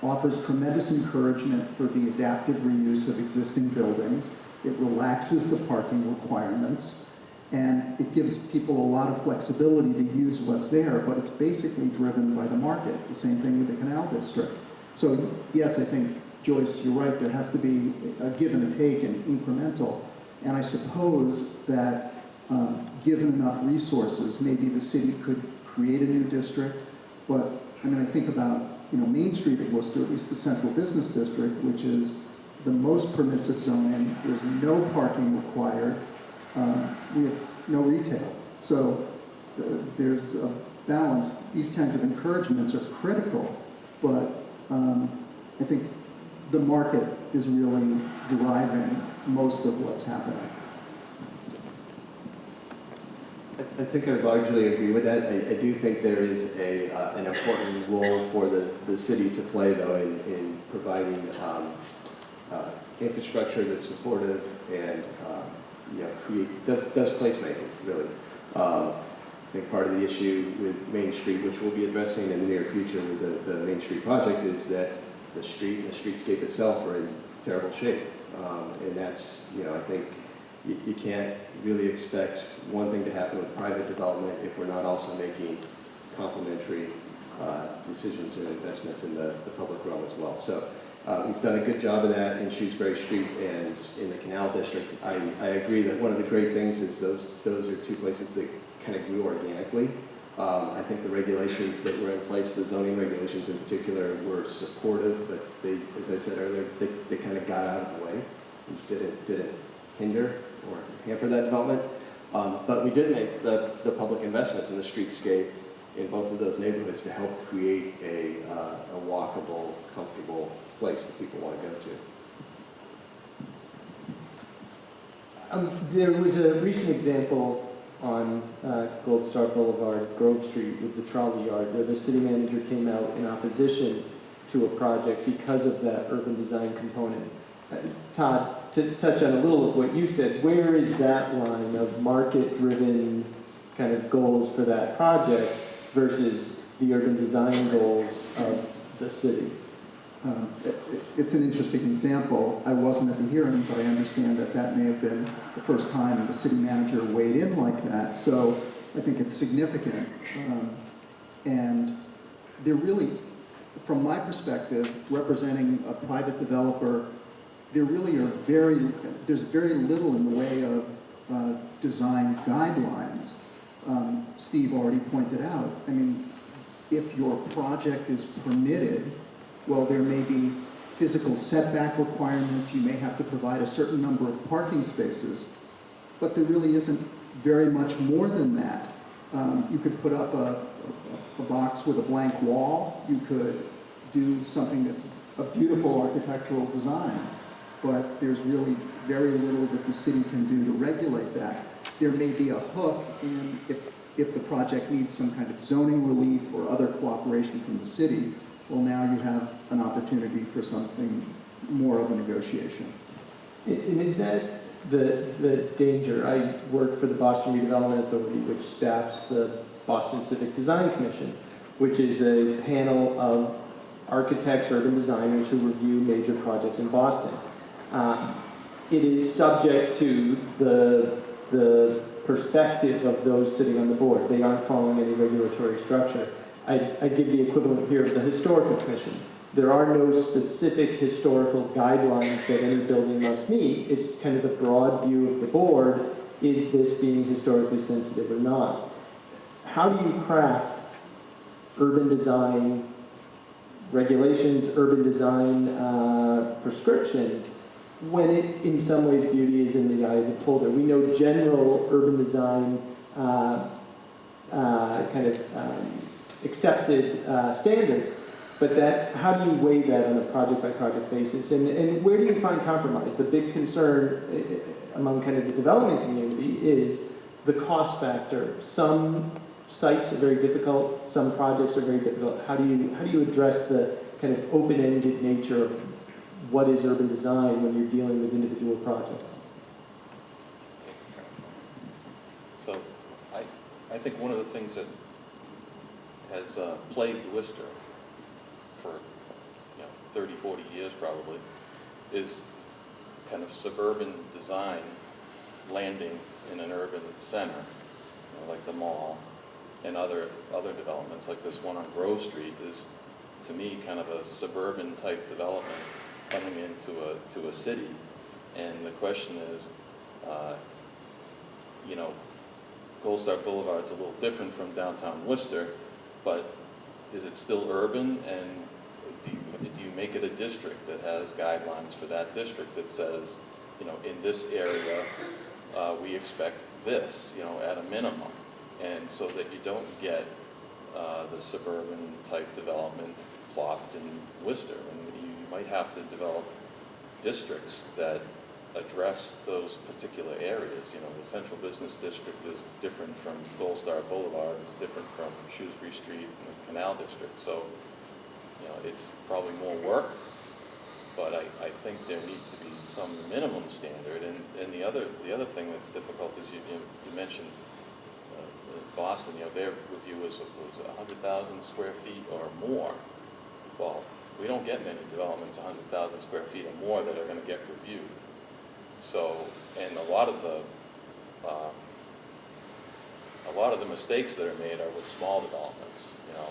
offers tremendous encouragement for the adaptive reuse of existing buildings. It relaxes the parking requirements, and it gives people a lot of flexibility to use what's there, but it's basically driven by the market. The same thing with the Canal District. So yes, I think, Joyce, you're right, there has to be a give and a take and incremental. And I suppose that given enough resources, maybe the city could create a new district. But I think about Main Street at Worcester, at least the Central Business District, which is the most permissive zoning. There's no parking required. we have no retail. So there's a balance. These kinds of encouragements are critical, but I think the market is really driving most of what's happening. I think I largely agree with that. I do think there is an important role for the city to play, though, in providing infrastructure that's supportive and does placemaking, really. I think part of the issue with Main Street, which we'll be addressing in the near future with the Main Street project, is that the street and the streetscape itself are in terrible shape. And that's, I think you can't really expect one thing to happen with private development if we're not also making complementary decisions and investments in the public realm as well. So we've done a good job of that in Shrewsbury Street and in the Canal District. I agree that one of the great things is those are two places that kind of grew organically. I think the regulations that were in place, the zoning regulations in particular, were supportive, but they, as I said earlier, they kind of got out of the way, which didn't hinder or hamper that development. But we did make the public investments in the streetscape in both of those neighborhoods to help create a walkable, comfortable place that people want to go to. There was a recent example on Gold Star Boulevard, Grove Street, with the trolley yard, where the city manager came out in opposition to a project because of that urban design component. Todd, to touch on a little of what you said, where is that line of market-driven kind of goals for that project versus the urban design goals of the city? It's an interesting example. I wasn't at the hearing, but I understand that may have been the first time the city manager weighed in like that. So I think it's significant. And they're really, from my perspective, representing a private developer, there really are there's very little in the way of design guidelines. Steve already pointed out, I mean, if your project is permitted, well, there may be physical setback requirements, you may have to provide a certain number of parking spaces, but there really isn't very much more than that. You could put up a box with a blank wall, you could do something that's a beautiful architectural design, but there's really very little that the city can do to regulate that. There may be a hook in if the project needs some kind of zoning relief or other cooperation from the city. Well, now you have an opportunity for something more of a negotiation. And is that the danger? I work for the Boston Redevelopment Authority, which staffs the Boston Civic Design Commission, which is a panel of architects, urban designers who review major projects in Boston. It is subject to the perspective of those sitting on the board. They aren't following any regulatory structure. I give the equivalent here of the Historical Commission. There are no specific historical guidelines that any building must meet. It's kind of the broad view of the board. Is this being historically sensitive or not? How do you craft urban design regulations, urban design prescriptions, when it, in some ways, beauty is in the eye of the beholder? We know general urban design accepted standards, but how do you weigh that on a project-by-project basis? And where do you find compromise? The big concern among kind of the development community is the cost factor. Some sites are very difficult, some projects are very difficult. How do you address the kind of open-ended nature of what is urban design when you're dealing with individual projects? So I think one of the things that has plagued Worcester for 30, 40 years probably is kind of suburban design landing in an urban center, like the mall and other developments like this one on Grove Street is, to me, kind of a suburban type development coming into a city. And the question is, Gold Star Boulevard is a little different from downtown Worcester, but is it still urban? And do you make it a district that has guidelines for that district that says, in this area, we expect this, you know, at a minimum. And so that you don't get the suburban type development plopped in Worcester. And you might have to develop districts that address those particular areas. You know, the Central Business District is different from Gold Star Boulevard, it's different from Shrewsbury Street and the Canal District. So, you know, it's probably more work, but I think there needs to be some minimum standard. And the other thing that's difficult is you mentioned Boston, you know, their review was 100,000 square feet or more. Well, we don't get many developments 100,000 square feet or more that are going to get reviewed. So, and a lot of the mistakes that are made are with small developments. You know,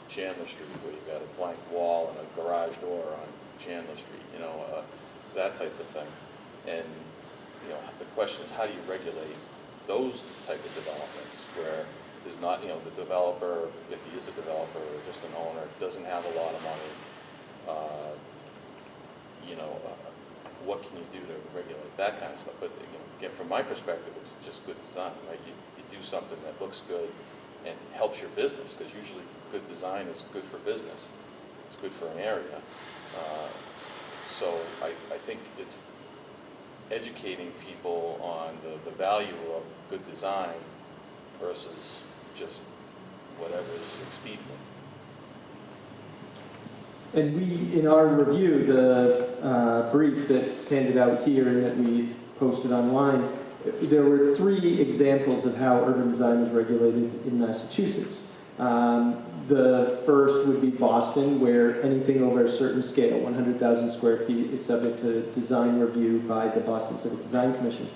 Chandler Street, where you've got a blank wall and a garage door on Chandler Street. You know, that type of thing. And you know, the question is, how do you regulate those type of developments where there's not, you know, the developer, if he is a developer or just an owner, doesn't have a lot of money. You know, what can you do to regulate that kind of stuff? But you know, again, from my perspective, it's just good design, right? You do something that looks good and helps your business, because usually good design is good for business. It's good for an area. So I think it's educating people on the value of good design versus just whatever is expedient. And we, in our review, the brief that's handed out here and that we posted online, there were 3 examples of how urban design is regulated in Massachusetts. The first would be Boston, where anything over a certain scale, 100,000 square feet, is subject to design review by the Boston Civic Design Commission.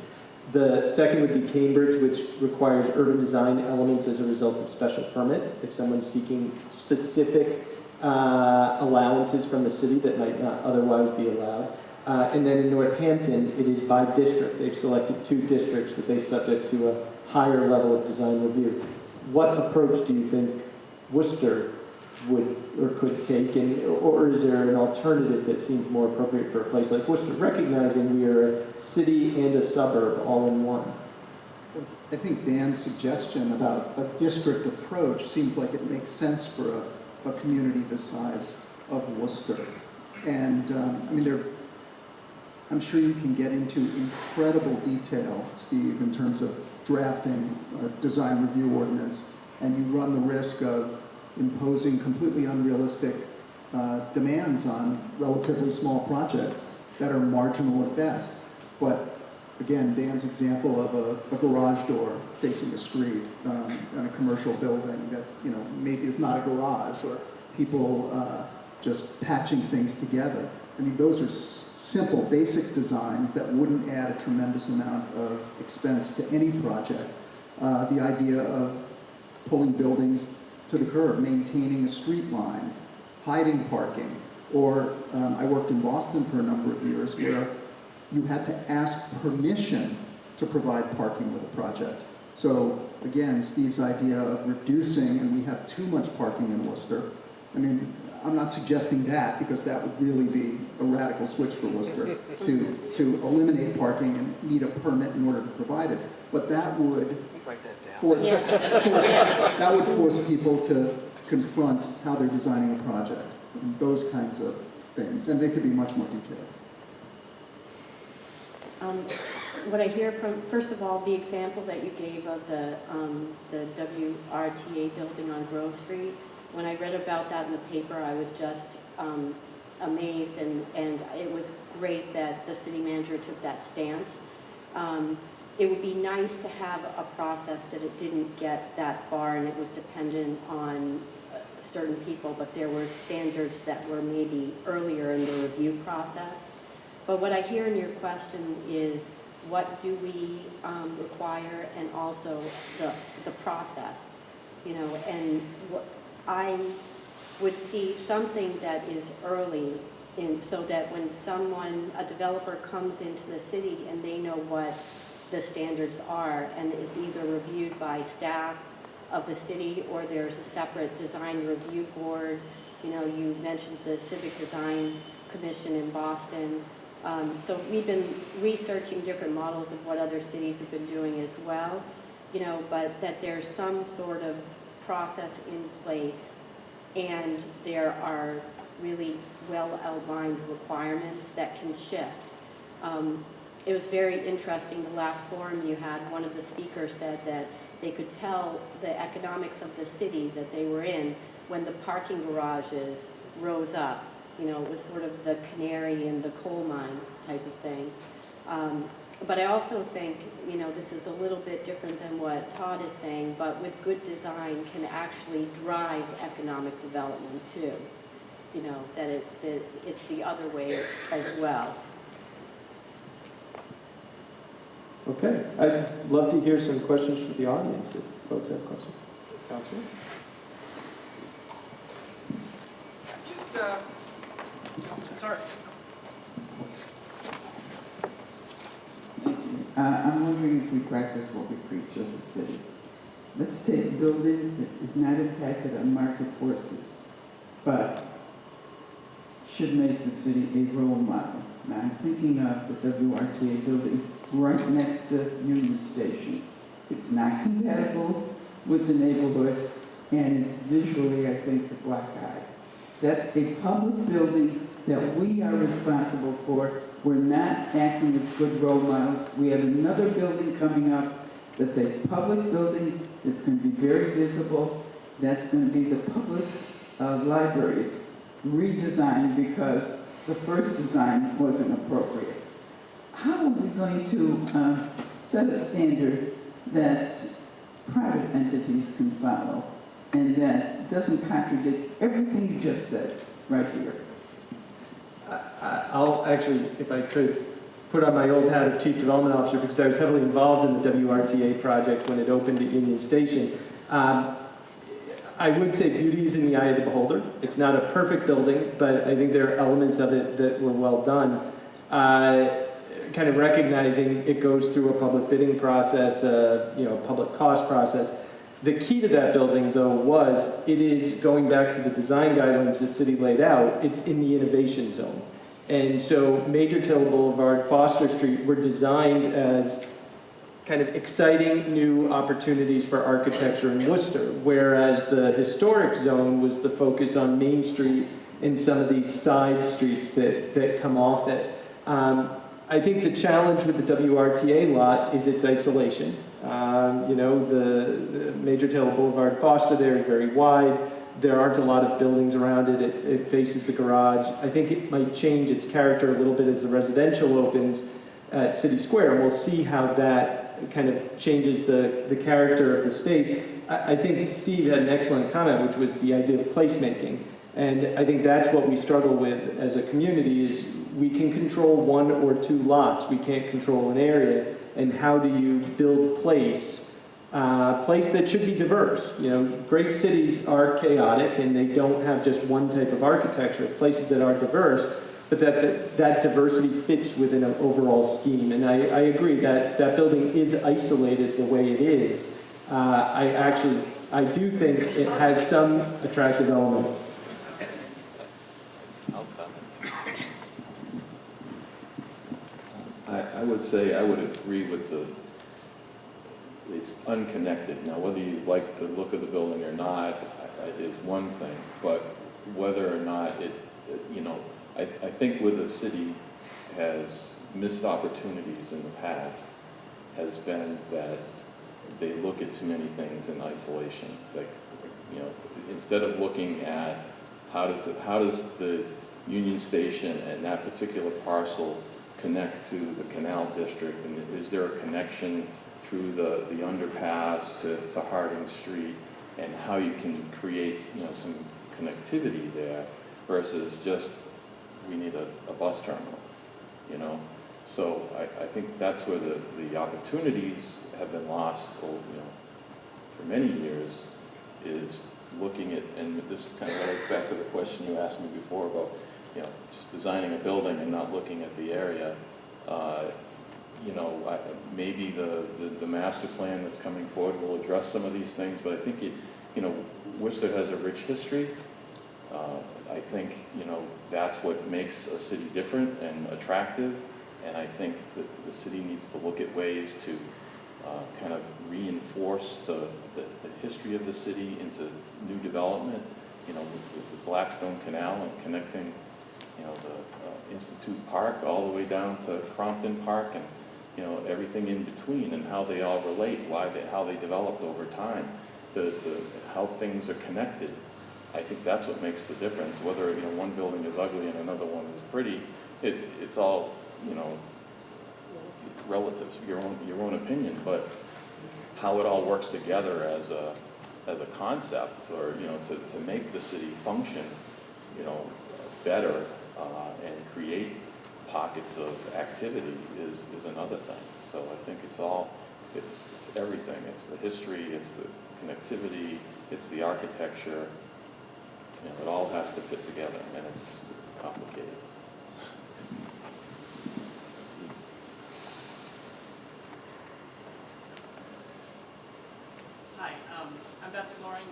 The second would be Cambridge, which requires urban design elements as a result of special permit. If someone's seeking specific allowances from the city that might not otherwise be allowed. And then in Northampton, it is by district. They've selected 2 districts that they subject to a higher level of design review. What approach do you think Worcester would or could take, or is there an alternative that seems more appropriate for a place like Worcester, recognizing we are a city and a suburb all in one? I think Dan's suggestion about a district approach seems like it makes sense for a community the size of Worcester. And I mean, I'm sure you can get into incredible detail, Steve, in terms of drafting a design review ordinance, and you run the risk of imposing completely unrealistic demands on relatively small projects that are marginal at best. But again, Dan's example of a garage door facing a street in a commercial building that, you know, maybe is not a garage, or people just patching things together. I mean, those are simple, basic designs that wouldn't add a tremendous amount of expense to any project. The idea of pulling buildings to the curb, maintaining a street line, hiding parking, or I worked in Boston for a number of years where you had to ask permission to provide parking with a project. So again, Steve's idea of reducing, and we have too much parking in Worcester. I mean, I'm not suggesting that, because that would really be a radical switch for Worcester to eliminate parking and need a permit in order to provide it. But that would force people to confront how they're designing a project, and those kinds of things, and they could be much more detailed. What I hear from, first of all, the example that you gave of the WRTA building on Grove Street, when I read about that in the paper, I was just amazed, and it was great that the city manager took that stance. It would be nice to have a process that it didn't get that far and it was dependent on certain people, but there were standards that were maybe earlier in the review process. But what I hear in your question is, what do we require, and also the process, you know, and what I would see something that is early in, so that when a developer comes into the city and they know what the standards are, and it's either reviewed by staff of the city or there's a separate design review board. You know, you mentioned the Civic Design Commission in Boston. So we've been researching different models of what other cities have been doing as well, but that there's some sort of process in place, and there are really well-outlined requirements that can shift. It was very interesting, the last forum you had, one of the speakers said that they could tell the economics of the city that they were in when the parking garages rose up. It was sort of the canary in the coal mine type of thing. But I also think, this is a little bit different than what Todd is saying, but with good design can actually drive economic development too. That it's the other way as well. Okay, I'd love to hear some questions from the audience if folks have questions. Councilor? Sorry. I'm wondering if we practice what we preach as a city. Let's take a building that is not impacted on market forces, but should make the city a role model. Now, I'm thinking of the WRTA building right next to Union Station. It's not compatible with the neighborhood, and it's visually, I think, the black eye. That's a public building that we are responsible for. We're not acting as good role models. We have another building coming up that's a public building that's going to be very visible. That's going to be the public libraries redesigned because the first design wasn't appropriate. How are we going to set a standard that private entities can follow and that doesn't contradict everything you just said right here? I'll actually, if I could, put on my old hat of Chief Development Officer because I was heavily involved in the WRTA project when it opened at Union Station. I would say beauty is in the eye of the beholder. It's not a perfect building, but I think there are elements of it that were well done. Kind of recognizing it goes through a public bidding process, public cost process. The key to that building, though, was it is going back to the design guidelines the city laid out. It's in the innovation zone. And so Major Till Boulevard, Foster Street were designed as kind of exciting new opportunities for architecture in Worcester, whereas the historic zone was the focus on Main Street and some of these side streets that come off it. I think the challenge with the WRTA lot is its isolation. The Major Taylor Boulevard Foster there is very wide. There aren't a lot of buildings around it. It faces the garage. I think it might change its character a little bit as the residential opens at City Square. We'll see how that kind of changes the character of the space. I think Steve had an excellent comment, which was the idea of placemaking. And I think that's what we struggle with as a community is we can control one or two lots. We can't control an area. And how do you build place that should be diverse? Great cities are chaotic and they don't have just one type of architecture. Places that are diverse, but that diversity fits within an overall scheme. And I agree that building is isolated the way it is. I do think it has some attractive elements. I would say I would agree with it's unconnected. Now, whether you like the look of the building or not is one thing, but whether or not I think where the city has missed opportunities in the past has been that they look at too many things in isolation. Instead of looking at how does the Union Station and that particular parcel connect to the Canal District, and is there a connection through the underpass to Harding Street, and how you can create some connectivity there versus just we need a bus terminal, So I think that's where the opportunities have been lost for many years, is looking at, and this kind of relates back to the question you asked me before about just designing a building and not looking at the area. Maybe the master plan that's coming forward will address some of these things, but I think Worcester has a rich history I think, that's what makes a city different and attractive, and I think that the city needs to look at ways to kind of reinforce the history of the city into new development, with the Blackstone Canal and connecting, the Institute Park all the way down to Crompton Park and, everything in between and how they all relate, how they developed over time, how things are connected. I think that's what makes the difference. Whether, one building is ugly and another one is pretty, it's all, relative, your own opinion, but how it all works together as a concept, or to make the city function, better and create pockets of activity is another thing. So I think it's everything. It's the history, it's the connectivity, it's the architecture. It all has to fit together, and it's complicated. Hi, I'm Beth Loring.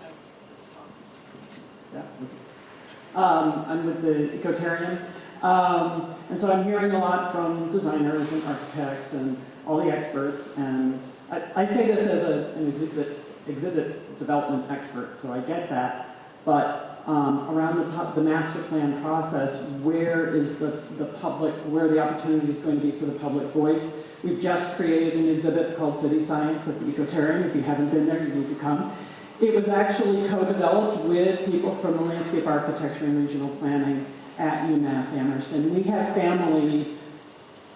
I'm with the Ecotarian. And so I'm hearing a lot from designers and architects and all the experts. And I say this as an exhibit development expert, so I get that. But around the master plan process, where is the public, where the opportunity is going to be for the public voice? We've just created an exhibit called City Science at the Ecotarian. If you haven't been there, you need to come. It was actually co-developed with people from the landscape architecture and regional planning at UMass Amherst. And we have families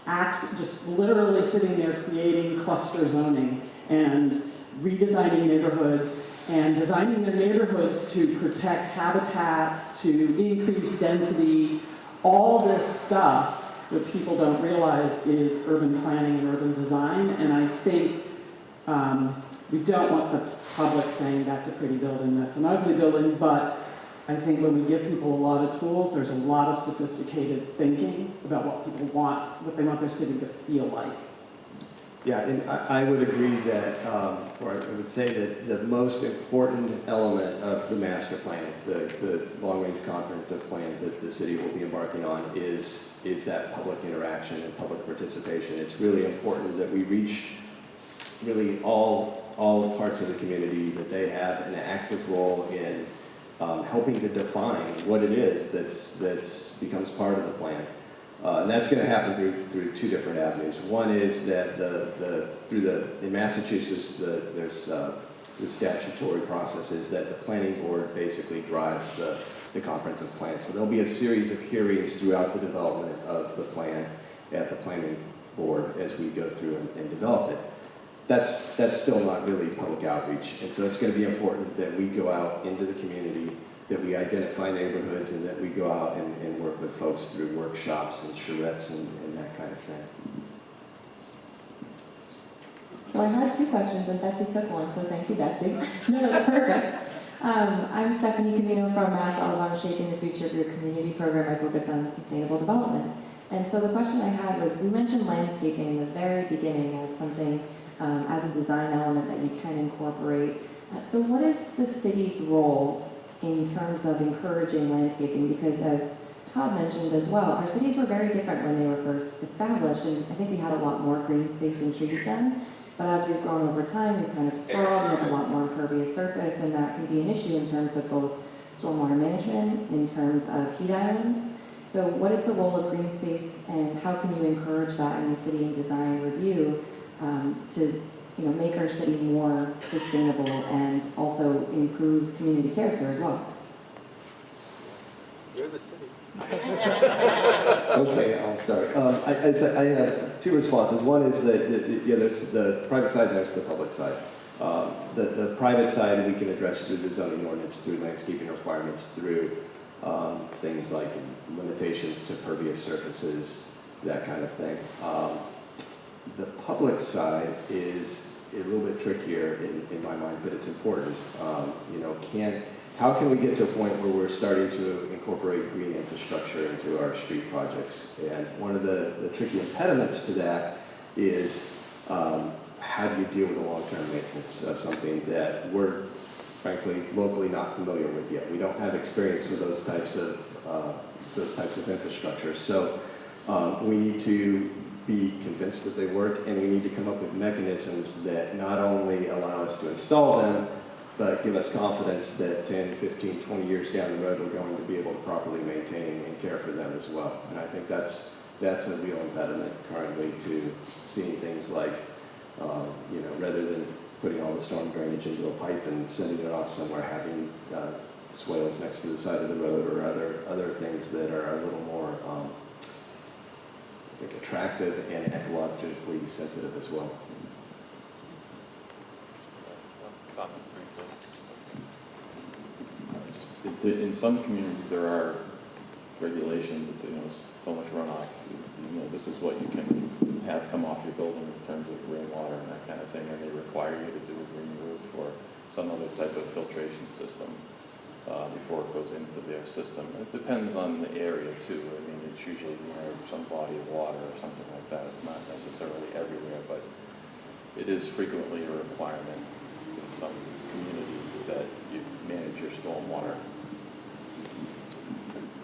just literally sitting there creating cluster zoning and redesigning neighborhoods and designing their neighborhoods to protect habitats, to increase density. All this stuff that people don't realize is urban planning and urban design. And I think we don't want the public saying that's a pretty building, that's an ugly building, but I think when we give people a lot of tools, there's a lot of sophisticated thinking about what people want, what they want their city to feel like. Yeah, and I would agree that, or I would say that the most important element of the master plan, the long-range comprehensive plan that the city will be embarking on is that public interaction and public participation. It's really important that we reach really all parts of the community, that they have an active role in helping to define what it is that's becomes part of the plan. And that's going to happen through two different avenues. One is that in Massachusetts, there's the statutory process is that the planning board basically drives the comprehensive plan. So there'll be a series of hearings throughout the development of the plan at the planning board as we go through and develop it. That's still not really public outreach. And so it's going to be important that we go out into the community, that we identify neighborhoods, and that we go out and work with folks through workshops and charrettes and that kind of thing. So I had two questions, and Betsy took one, so thank you, Betsy. No, that's perfect. I'm Stephanie Camino from Mass Alabama Shaping the Future of Your Community program. I focus on sustainable development. And so the question I had was, we mentioned landscaping in the very beginning as something, as a design element that you can incorporate. So what is the city's role in terms of encouraging landscaping? Because as Todd mentioned as well, our cities were very different when they were first established, and I think we had a lot more green space and trees then. But as we've grown over time, we've kind of sprawled, we have a lot more impervious surface, and that can be an issue in terms of both stormwater management, in terms of heat islands. So what is the role of green space, and how can you encourage that in the city and design review to make our city more sustainable and also improve community character as well? You're the city. Okay, I'll start. I have two responses. One is that there's the private side and there's the public side. The private side we can address through the zoning ordinance, through landscaping requirements, through things like limitations to pervious surfaces, that kind of thing. The public side is a little bit trickier in my mind, but it's important. How can we get to a point where we're starting to incorporate green infrastructure into our street projects? And one of the tricky impediments to that is how do you deal with the long-term maintenance of something that we're frankly, locally not familiar with yet. We don't have experience with those types of infrastructure. So we need to be convinced that they work, and we need to come up with mechanisms that not only allow us to install them, but give us confidence that 10, 15, 20 years down the road, we're going to be able to properly maintain and care for them as well. And I think that's a real impediment currently to seeing things like, rather than putting all the storm drainage into a pipe and sending it off somewhere, having swales next to the side of the road or other things that are a little more, I think, attractive and ecologically sensitive as well. In some communities, there are regulations that say, so much runoff, this is what you can have come off your building in terms of rainwater and that kind of thing, and they require you to do a green roof or some other type of filtration system before it goes into their system. It depends on the area too. I mean, it's usually some body of water or something like that. It's not necessarily everywhere, but it is frequently a requirement in some communities that you manage your stormwater.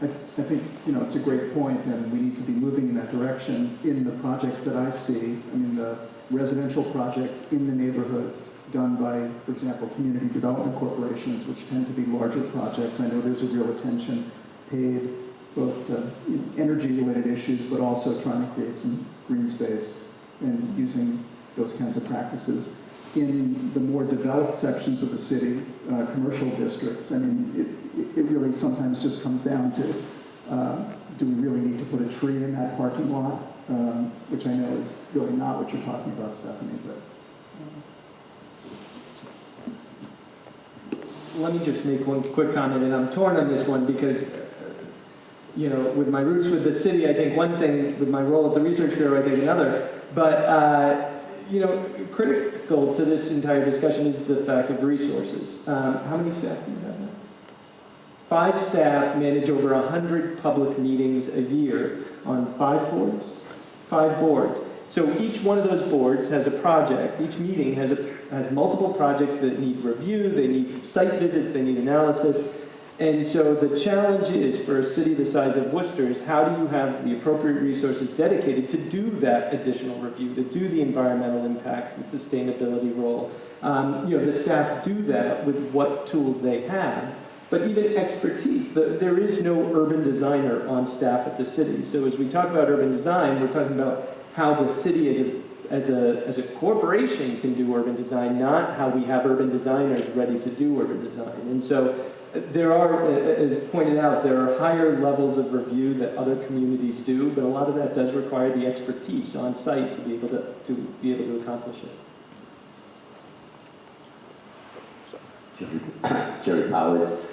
I think, it's a great point, and we need to be moving in that direction in the projects that I see. I mean, the residential projects in the neighborhoods done by, for example, community development corporations, which tend to be larger projects. I know there's a real attention paid both to energy-related issues, but also trying to create some green space and using those kinds of practices. In the more developed sections of the city, commercial districts, I mean, it really sometimes just comes down to, do we really need to put a tree in that parking lot? Which I know is really not what you're talking about, Stephanie, but. Let me just make one quick comment, and I'm torn on this one because, with my roots with the city, I think one thing, with my role at the Research Bureau, I think another, but, critical to this entire discussion is the fact of resources. How many staff do you have now? 5 staff manage over 100 public meetings a year on 5 boards? 5 boards. So each one of those boards has a project. Each meeting has multiple projects that need review, they need site visits, they need analysis. And so the challenge is, for a city the size of Worcester's, how do you have the appropriate resources dedicated to do that additional review, to do the environmental impacts, the sustainability role? The staff do that with what tools they have. But even expertise, there is no urban designer on staff at the city. So as we talk about urban design, we're talking about how the city as a corporation can do urban design, not how we have urban designers ready to do urban design. And so there are, as pointed out, there are higher levels of review that other communities do, but a lot of that does require the expertise on site to be able to accomplish it. Jerry Powers.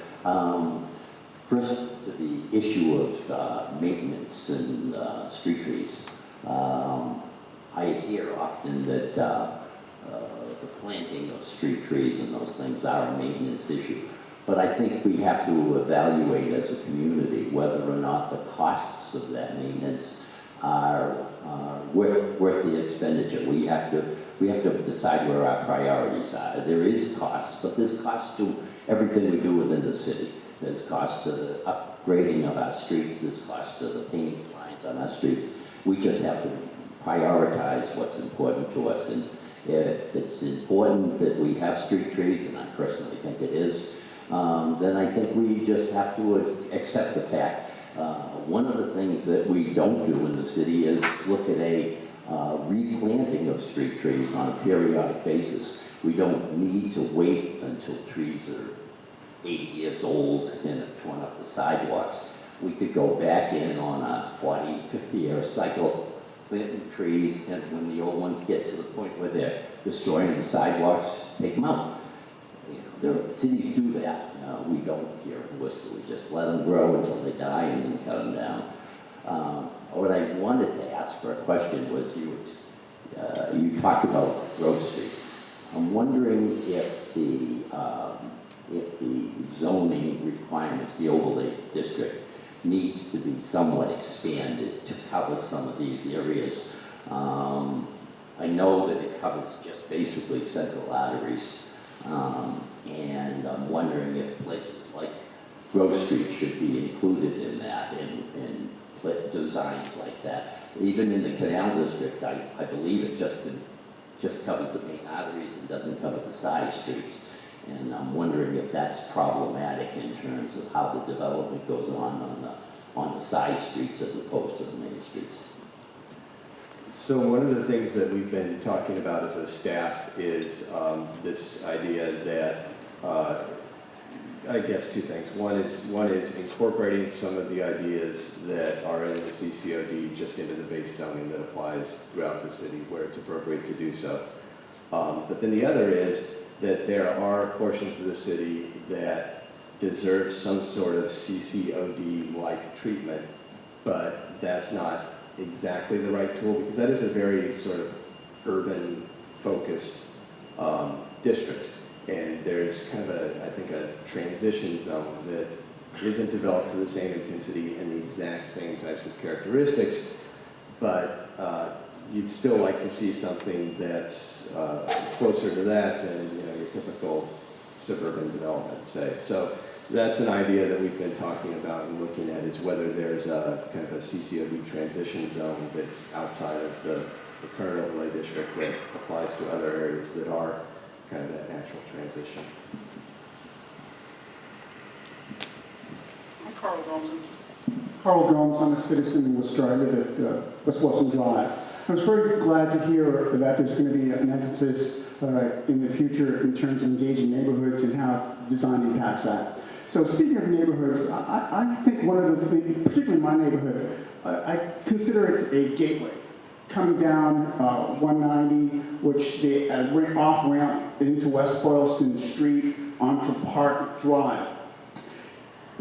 First, the issue of maintenance and street trees. I hear often that the planting of street trees and those things are a maintenance issue. But I think we have to evaluate as a community whether or not the costs of that maintenance are worth the expenditure. We have to decide where our priorities are. There is costs, but there's costs to everything we do within the city. There's costs to the upgrading of our streets. There's costs to the paint lines on our streets. We just have to prioritize what's important to us. And if it's important that we have street trees, and I personally think it is, then I think we just have to accept the fact. One of the things that we don't do in the city is look at a replanting of street trees on a periodic basis. We don't need to wait until trees are 80 years old and have torn up the sidewalks. We could go back in on a 40, 50-year cycle, planting trees, and when the old ones get to the point where they're destroying the sidewalks, take them out. Cities do that. We don't here in Worcester. We just let them grow until they die and then cut them down. What I wanted to ask for a question was you talked about Grove Street. I'm wondering if the zoning requirements, the overlay district, needs to be somewhat expanded to cover some of these areas. I know that it covers just basically central arteries. And I'm wondering if places like Grove Street should be included in that, in designs like that. Even in the Canal District, I believe it just covers the main arteries and doesn't cover the side streets. And I'm wondering if that's problematic in terms of how the development goes on the side streets as opposed to the main streets. So one of the things that we've been talking about as a staff is this idea that, I guess two things. One is incorporating some of the ideas that are in the CCOD just into the base zoning that applies throughout the city where it's appropriate to do so. But then the other is that there are portions of the city that deserve some sort of CCOD-like treatment, but that's not exactly the right tool because that is a very sort of urban-focused district. And there's kind of I think a transition zone that isn't developed to the same intensity and the exact same types of characteristics, but you'd still like to see something that's closer to that than your typical suburban development, say. So that's an idea that we've been talking about and looking at is whether there's a kind of a CCOD transition zone that's outside of the current overlay district that applies to other areas that are kind of that natural transition. I'm Carl Gomes. Carl Gomes, I'm a citizen in Worcester. I live at West Wilson Drive. I was very glad to hear that there's going to be an emphasis in the future in terms of engaging neighborhoods and how design impacts that. So speaking of neighborhoods, I think one of the things, particularly in my neighborhood, I consider it a gateway. Coming down 190, which the off-ramp into West Boylston Street onto Park Drive.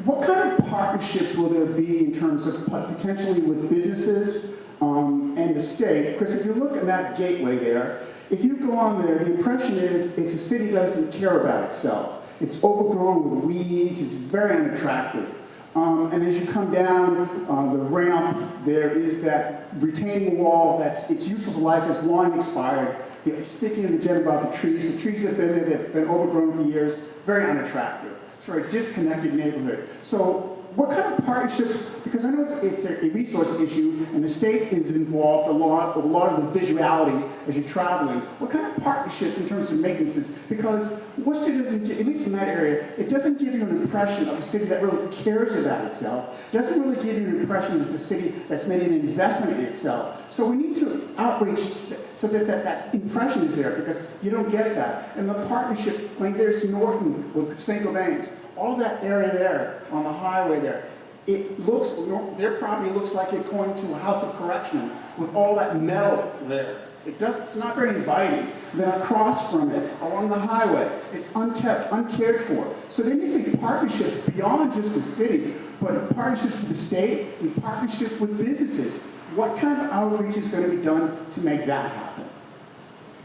What kind of partnerships will there be in terms of potentially with businesses and the state? Because if you look at that gateway there, if you go on there, the impression is it's a city that doesn't care about itself. It's overgrown with weeds, it's very unattractive. And as you come down the ramp, there is that retaining wall that's its useful life has long expired. Speaking of the gem about the trees have been there, they've been overgrown for years, very unattractive. It's a very disconnected neighborhood. So what kind of partnerships, because I know it's a resource issue and the state is involved a lot of the visuality as you're traveling. What kind of partnerships in terms of maintenance? Because Worcester doesn't, at least in that area, it doesn't give you an impression of a city that really cares about itself. It doesn't really give you an impression as a city that's made an investment in itself. So we need to outreach so that impression is there because you don't get that. And the partnership, like there's Norton with St. Gobain's, all that area there on the highway there, it looks, their property looks like it's going to a house of correction with all that metal there. It's not very inviting. Then across from it, along the highway, it's unkept, uncared for. So there needs to be partnerships beyond just the city, but partnerships with the state and partnerships with businesses. What kind of outreach is going to be done to make that happen?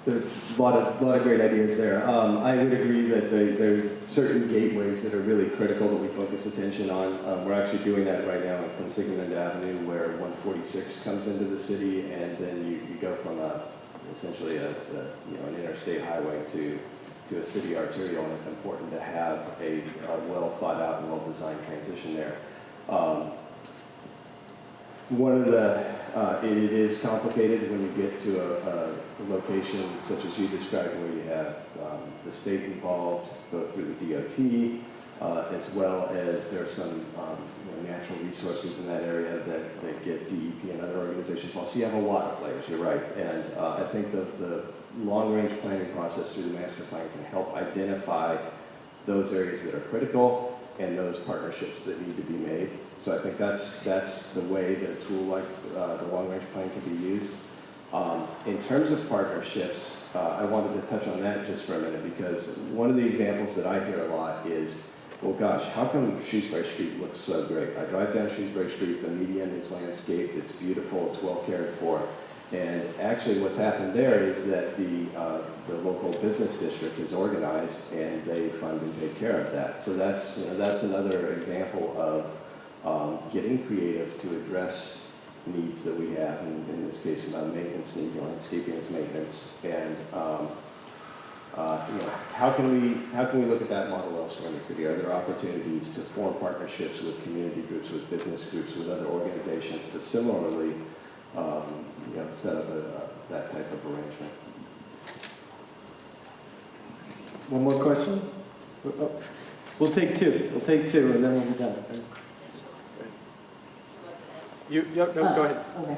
There's a lot of great ideas there. I would agree that there are certain gateways that are really critical that we focus attention on. We're actually doing that right now on Consignan Avenue, where 146 comes into the city, and then you go from essentially an interstate highway to a city arterial, and it's important to have a well thought out and well designed transition there. One of it is complicated when you get to a location such as you described, where you have the state involved, both through the DOT, as well as there's some natural resources in that area that get DEP and other organizations involved. So you have a lot of players, you're right. And I think the long-range planning process through the master plan can help identify those areas that are critical and those partnerships that need to be made. So I think that's the way that a tool like the long-range plan can be used. In terms of partnerships, I wanted to touch on that just for a minute, because one of the examples that I hear a lot is, well, gosh, how come Shrewsbury Street looks so great? I drive down Shrewsbury Street, the median is landscaped, it's beautiful, it's well cared for. And actually what's happened there is that the local business district is organized and they fund and take care of that. So that's another example of getting creative to address needs that we have, in this case, maintenance need, landscaping is maintenance. And how can we look at that model elsewhere in the city? Are there opportunities to form partnerships with community groups, with business groups, with other organizations to similarly set up that type of arrangement? One more question? Oh, we'll take two. We'll take two, and then we'll be done. No, go ahead. Okay.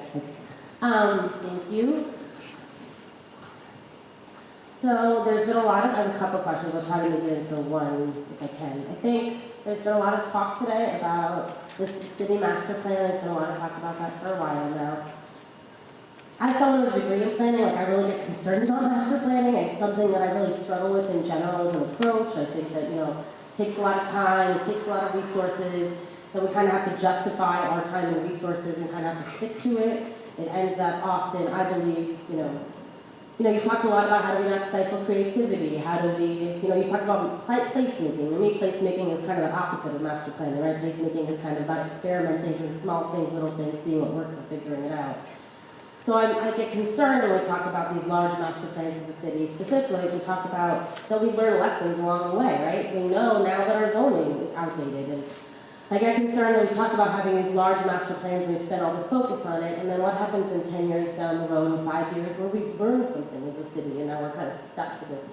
Thank you. So there's been I have a couple of questions. I'll try to make it into one if I can. I think there's been a lot of talk today about this city master plan. There's been a lot of talk about that for a while now. As someone who's a degree in planning, I really get concerned about master planning. It's something that I really struggle with in general as an approach. I think that, it takes a lot of time, it takes a lot of resources, that we kind of have to justify our time and resources and kind of have to stick to it. It ends up often, I believe, you talked a lot about how do we not stifle creativity, how do we, you talk about placemaking. To me, placemaking is kind of the opposite of master planning, right? Placemaking is kind of about experimenting with small things, little things, seeing what works and figuring it out. So I get concerned when we talk about these large master plans of the city, specifically as we talk about that we learn lessons along the way, right? We know now that our zoning is outdated, and I get concerned that we talk about having these large master plans and we spend all this focus on it, and then what happens in 10 years down the road, in 5 years, where we've learned something as a city, and now we're kind of stuck to this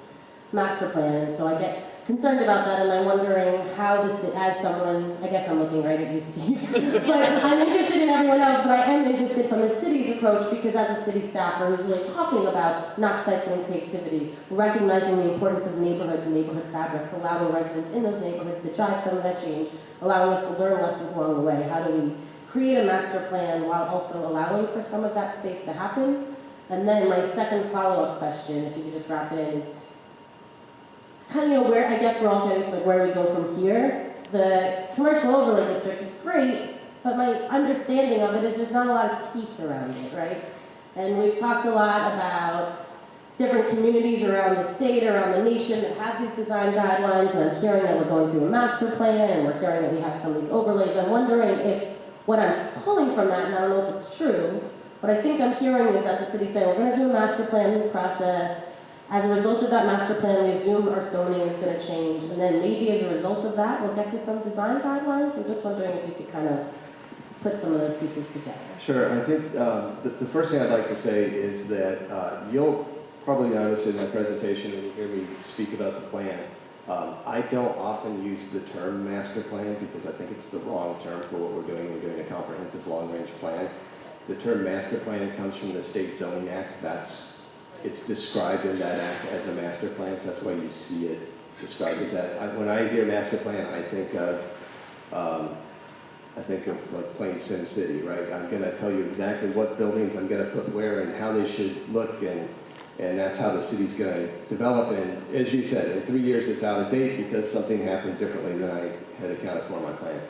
master plan. And so I get concerned about that, and I'm wondering how this, as someone, I guess I'm looking right at you, Steve, but I'm interested in everyone else, but I am interested from the city's approach, because as a city staffer who's really talking about not stifling creativity, recognizing the importance of neighborhoods and neighborhood fabrics, allowing residents in those neighborhoods to drive some of that change, allowing us to learn lessons along the way. How do we create a master plan while also allowing for some of that space to happen? And then my second follow-up question, if you could just wrap it in, is kind of, where, I guess we're all getting to where we go from here. The commercial overlay district is great, but my understanding of it is there's not a lot of teeth around it, right? And we've talked a lot about different communities around the state, around the nation that have these design guidelines, and I'm hearing that we're going through a master plan, and we're hearing that we have some of these overlays. I'm wondering if what I'm pulling from that, and I don't know if it's true, but I think I'm hearing is that the city's saying we're going to do a master planning process. As a result of that master plan, we assume our zoning is going to change, and then maybe as a result of that, we'll get to some design guidelines. I'm just wondering if you could kind of put some of those pieces together. Sure. I think the first thing I'd like to say is that you'll probably notice in my presentation when you hear me speak about the plan, I don't often use the term master plan because I think it's the wrong term for what we're doing. We're doing a comprehensive long-range plan. The term master plan comes from the State Zoning Act. It's described in that act as a master plan, so that's why you see it described as that. When I hear master plan, I think of like plain Sim City, right? I'm going to tell you exactly what buildings I'm going to put where and how they should look, and that's how the city's going to develop. And as you said, in 3 years it's out of date because something happened differently than I had accounted for in my plan.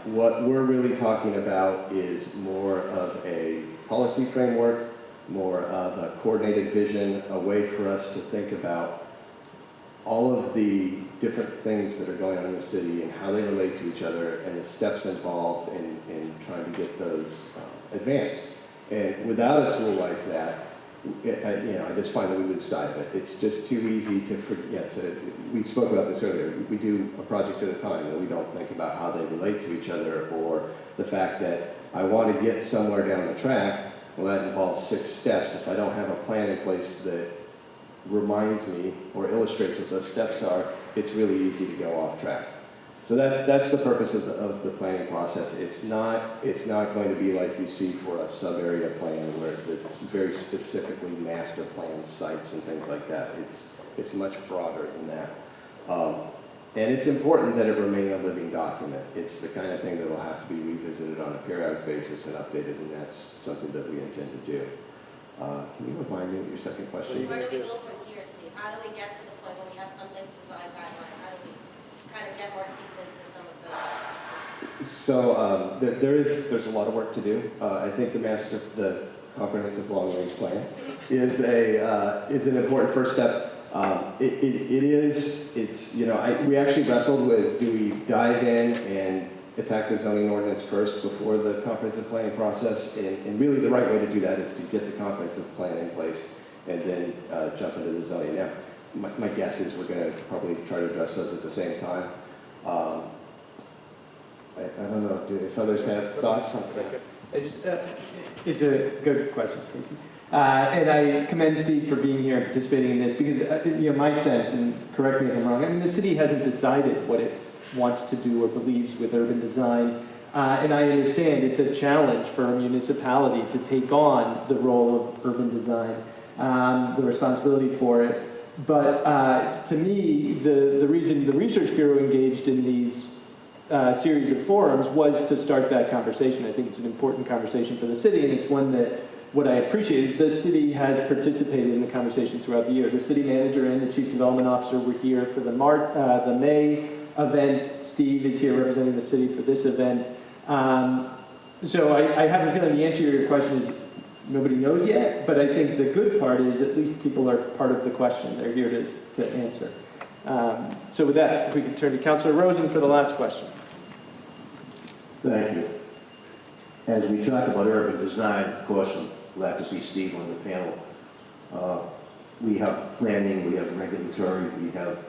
What we're really talking about is more of a policy framework, more of a coordinated vision, a way for us to think about all of the different things that are going on in the city and how they relate to each other and the steps involved in trying to get those advanced. And without a tool like that, I just find that we lose sight of it. It's just too easy to forget. We spoke about this earlier. We do a project at a time, and we don't think about how they relate to each other, or the fact that I want to get somewhere down the track. Well, that involves 6 steps. If I don't have a plan in place that reminds me or illustrates what those steps are, it's really easy to go off track. So that's the purpose of the planning process. It's not going to be like you see for a sub-area plan where it's very specifically master plan sites and things like that. It's much broader than that. And it's important that it remain a living document. It's the kind of thing that will have to be revisited on a periodic basis and updated, and that's something that we intend to do. Can you remind me of your second question? Where do we go from here, Steve? How do we get to the point when we have something design guidelines? How do we kind of get more teeth into some of the... So there's a lot of work to do. I think the comprehensive long-range plan is an important first step. We actually wrestled with, do we dive in and attack the zoning ordinance first before the comprehensive planning process? And really the right way to do that is to get the comprehensive plan in place and then jump into the zoning. Now, my guess is we're going to probably try to address those at the same time. I don't know if others have thoughts on that. It's a good question, Casey. And I commend Steve for being here and participating in this because, my sense, and correct me if I'm wrong, I mean, the city hasn't decided what it wants to do or believes with urban design. And I understand it's a challenge for a municipality to take on the role of urban design, the responsibility for it. But to me, the reason the Research Bureau engaged in these series of forums was to start that conversation. I think it's an important conversation for the city, and it's one that what I appreciate is the city has participated in the conversation throughout the year. The city manager and the chief development officer were here for the May event. Steve is here representing the city for this event. So I have a feeling the answer to your question is nobody knows yet, but I think the good part is at least people are part of the question. They're here to answer. So with that, if we could turn to Councilor Rosen for the last question. Thank you. As we talk about urban design, of course, I'm glad to see Steve on the panel. We have planning, we have regulatory, we have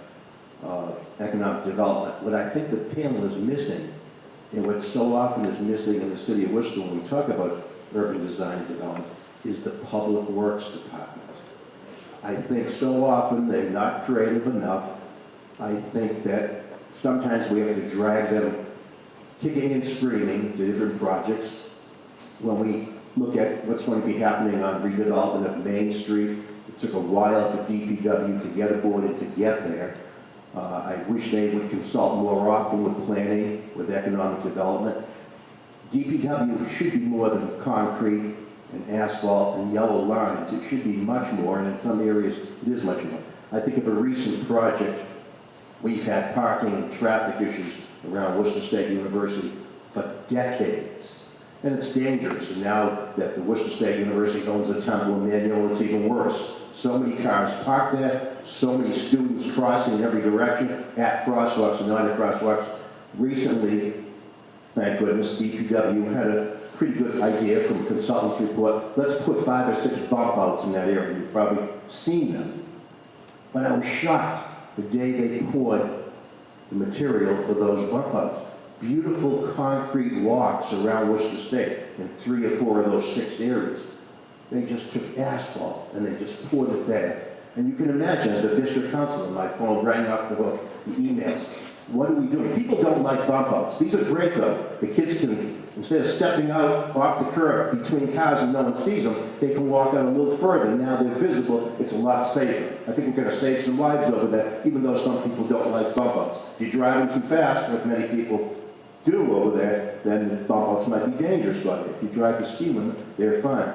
economic development. What I think the panel is missing, and what so often is missing in the city of Worcester when we talk about urban design and development, is the public works department. I think so often they're not creative enough. I think that sometimes we have to drag them kicking and screaming to different projects. When we look at what's going to be happening on redevelopment of Main Street, it took a while for DPW to get aboard and to get there. I wish they would consult more often with planning, with economic development. DPW should be more than concrete and asphalt and yellow lines. It should be much more, and in some areas it is much more. I think of a recent project, we've had parking and traffic issues around Worcester State University for decades. And it's dangerous. And now that the Worcester State University owns the Temple Manual, it's even worse. So many cars parked there, so many students crossing in every direction, at crosswalks and not at crosswalks. Recently, thank goodness, DPW had a pretty good idea from a consultant's report. Let's put 5 or 6 bump outs in that area. You've probably seen them. But I was shocked the day they poured the material for those bump outs. Beautiful concrete walks around Worcester State in 3 or 4 of those 6 areas. They just took asphalt and they just poured it there. And you can imagine, as a district councilor, my phone rang up about the emails. What are we doing? People don't like bump outs. These are great though. The kids can, instead of stepping out off the curb between cars and no one sees them, they can walk out a little further. Now they're visible. It's a lot safer. I think we're going to save some lives over there, even though some people don't like bump outs. If you're driving too fast, like many people do over there, then the bump outs might be dangerous. But if you drive the speed limit, they're fine.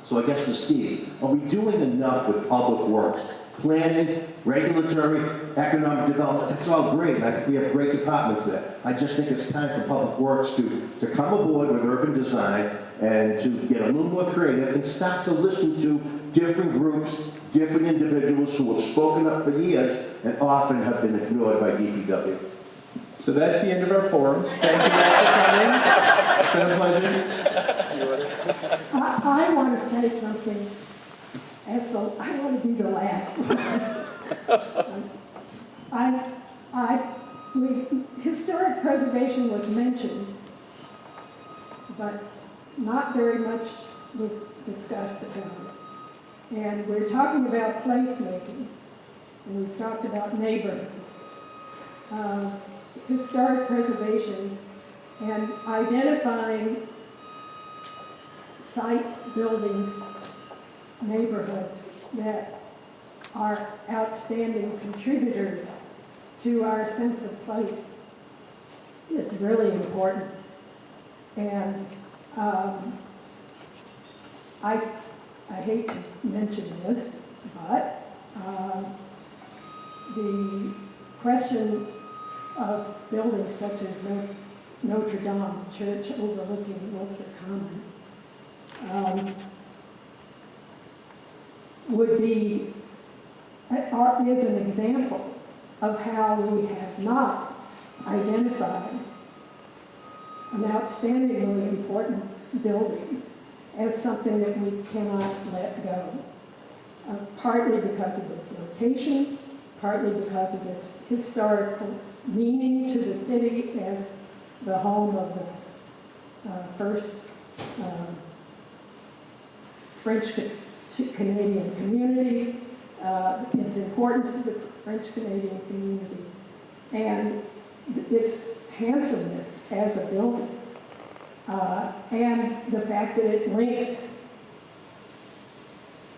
So I guess to Steve, are we doing enough with public works? Planning, regulatory, economic development, that's all great. I think we have great departments there. I just think it's time for public works to come aboard with urban design and to get a little more creative and start to listen to different groups, different individuals who have spoken up for years and often have been ignored by DPW. So that's the end of our forum. Thank you guys for coming. It's been a pleasure. I want to say something. I want to be the last one. Historic preservation was mentioned, but not very much was discussed about it. And we're talking about placemaking, and we've talked about neighborhoods. Historic preservation and identifying sites, buildings, neighborhoods that are outstanding contributors to our sense of place is really important. And I hate to mention this, but the question of buildings such as Notre Dame Church overlooking Worcester Common is an example of how we have not identified an outstandingly important building as something that we cannot let go, partly because of its location, partly because of its historical meaning to the city as the home of the first French-Canadian community, its importance to the French-Canadian community, and its handsomeness as a building, and the fact that it links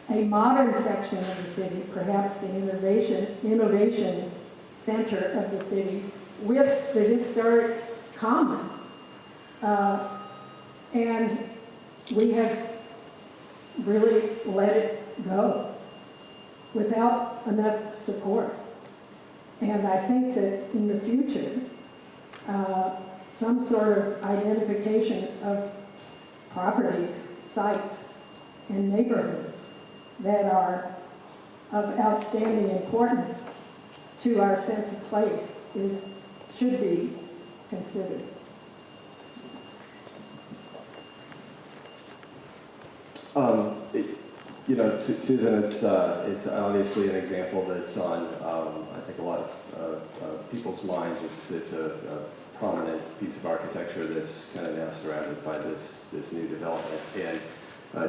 a modern section of the city, perhaps the innovation center of the city, with the historic common. And we have really let it go without enough support. And I think that in the future, some sort of identification of properties, sites, and neighborhoods that are of outstanding importance to our sense of place should be considered. Susan, it's obviously an example that's on, I think, a lot of people's minds. It's a prominent piece of architecture that's kind of now surrounded by this new development. And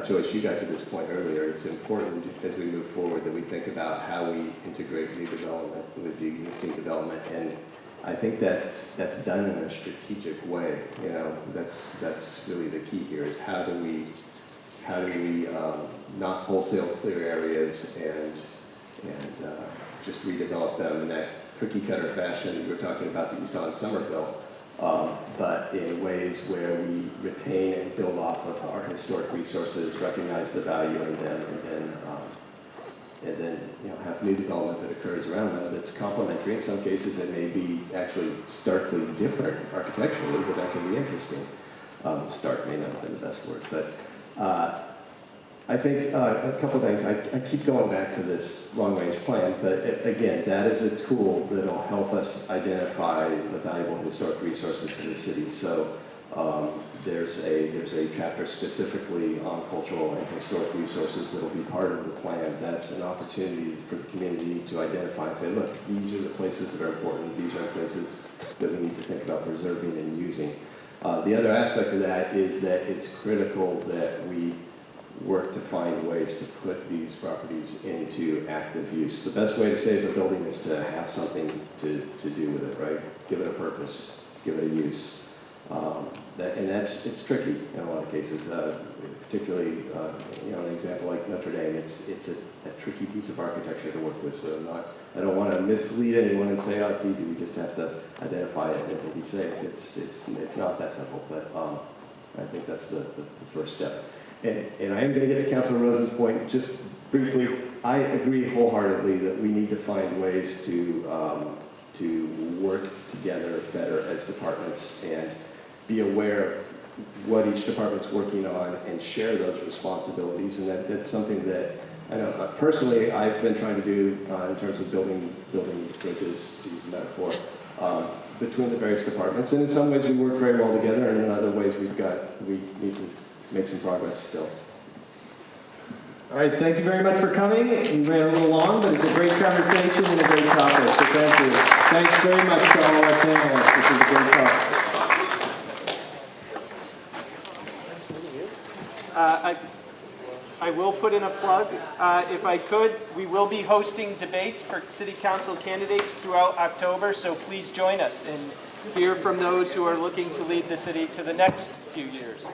Joyce, you got to this point earlier. It's important as we move forward that we think about how we integrate new development with the existing development. And I think that's done in a strategic way. That's really the key here, is how do we not wholesale clear areas and just redevelop them in that cookie cutter fashion you were talking about that you saw in Somerville, but in ways where we retain and build off of our historic resources, recognize the value in them, and then have new development that occurs around them that's complementary. In some cases, it may be actually starkly different architecturally, but that can be interesting. Stark may not have been the best word, but I think a couple things. I keep going back to this long-range plan, but again, that is a tool that will help us identify the valuable historic resources in the city. So there's a chapter specifically on cultural and historic resources that will be part of the plan. That's an opportunity for the community to identify and say, look, these are the places that are important. These are the places that we need to think about preserving and using. The other aspect of that is that it's critical that we work to find ways to put these properties into active use. The best way to save a building is to have something to do with it, right? Give it a purpose, give it a use. It's tricky in a lot of cases, particularly an example like Notre Dame. It's a tricky piece of architecture to work with. So I don't want to mislead anyone and say, oh, it's easy. We just have to identify it and it will be saved. It's not that simple, but I think that's the first step. And I am going to get to Councilor Rosen's point just briefly. I agree wholeheartedly that we need to find ways to work together better as departments and be aware of what each department's working on and share those responsibilities. And that's something that I know personally I've been trying to do in terms of building bridges, to use a metaphor, between the various departments. And in some ways we work very well together, and in other ways we need to make some progress still. All right, thank you very much for coming. We ran a little long, but it's a great conversation and a great topic, so thank you. Thanks very much to all our panelists. This is a great talk. I will put in a plug. If I could, we will be hosting debates for City Council candidates throughout October, so please join us and hear from those who are looking to lead the city to the next few years.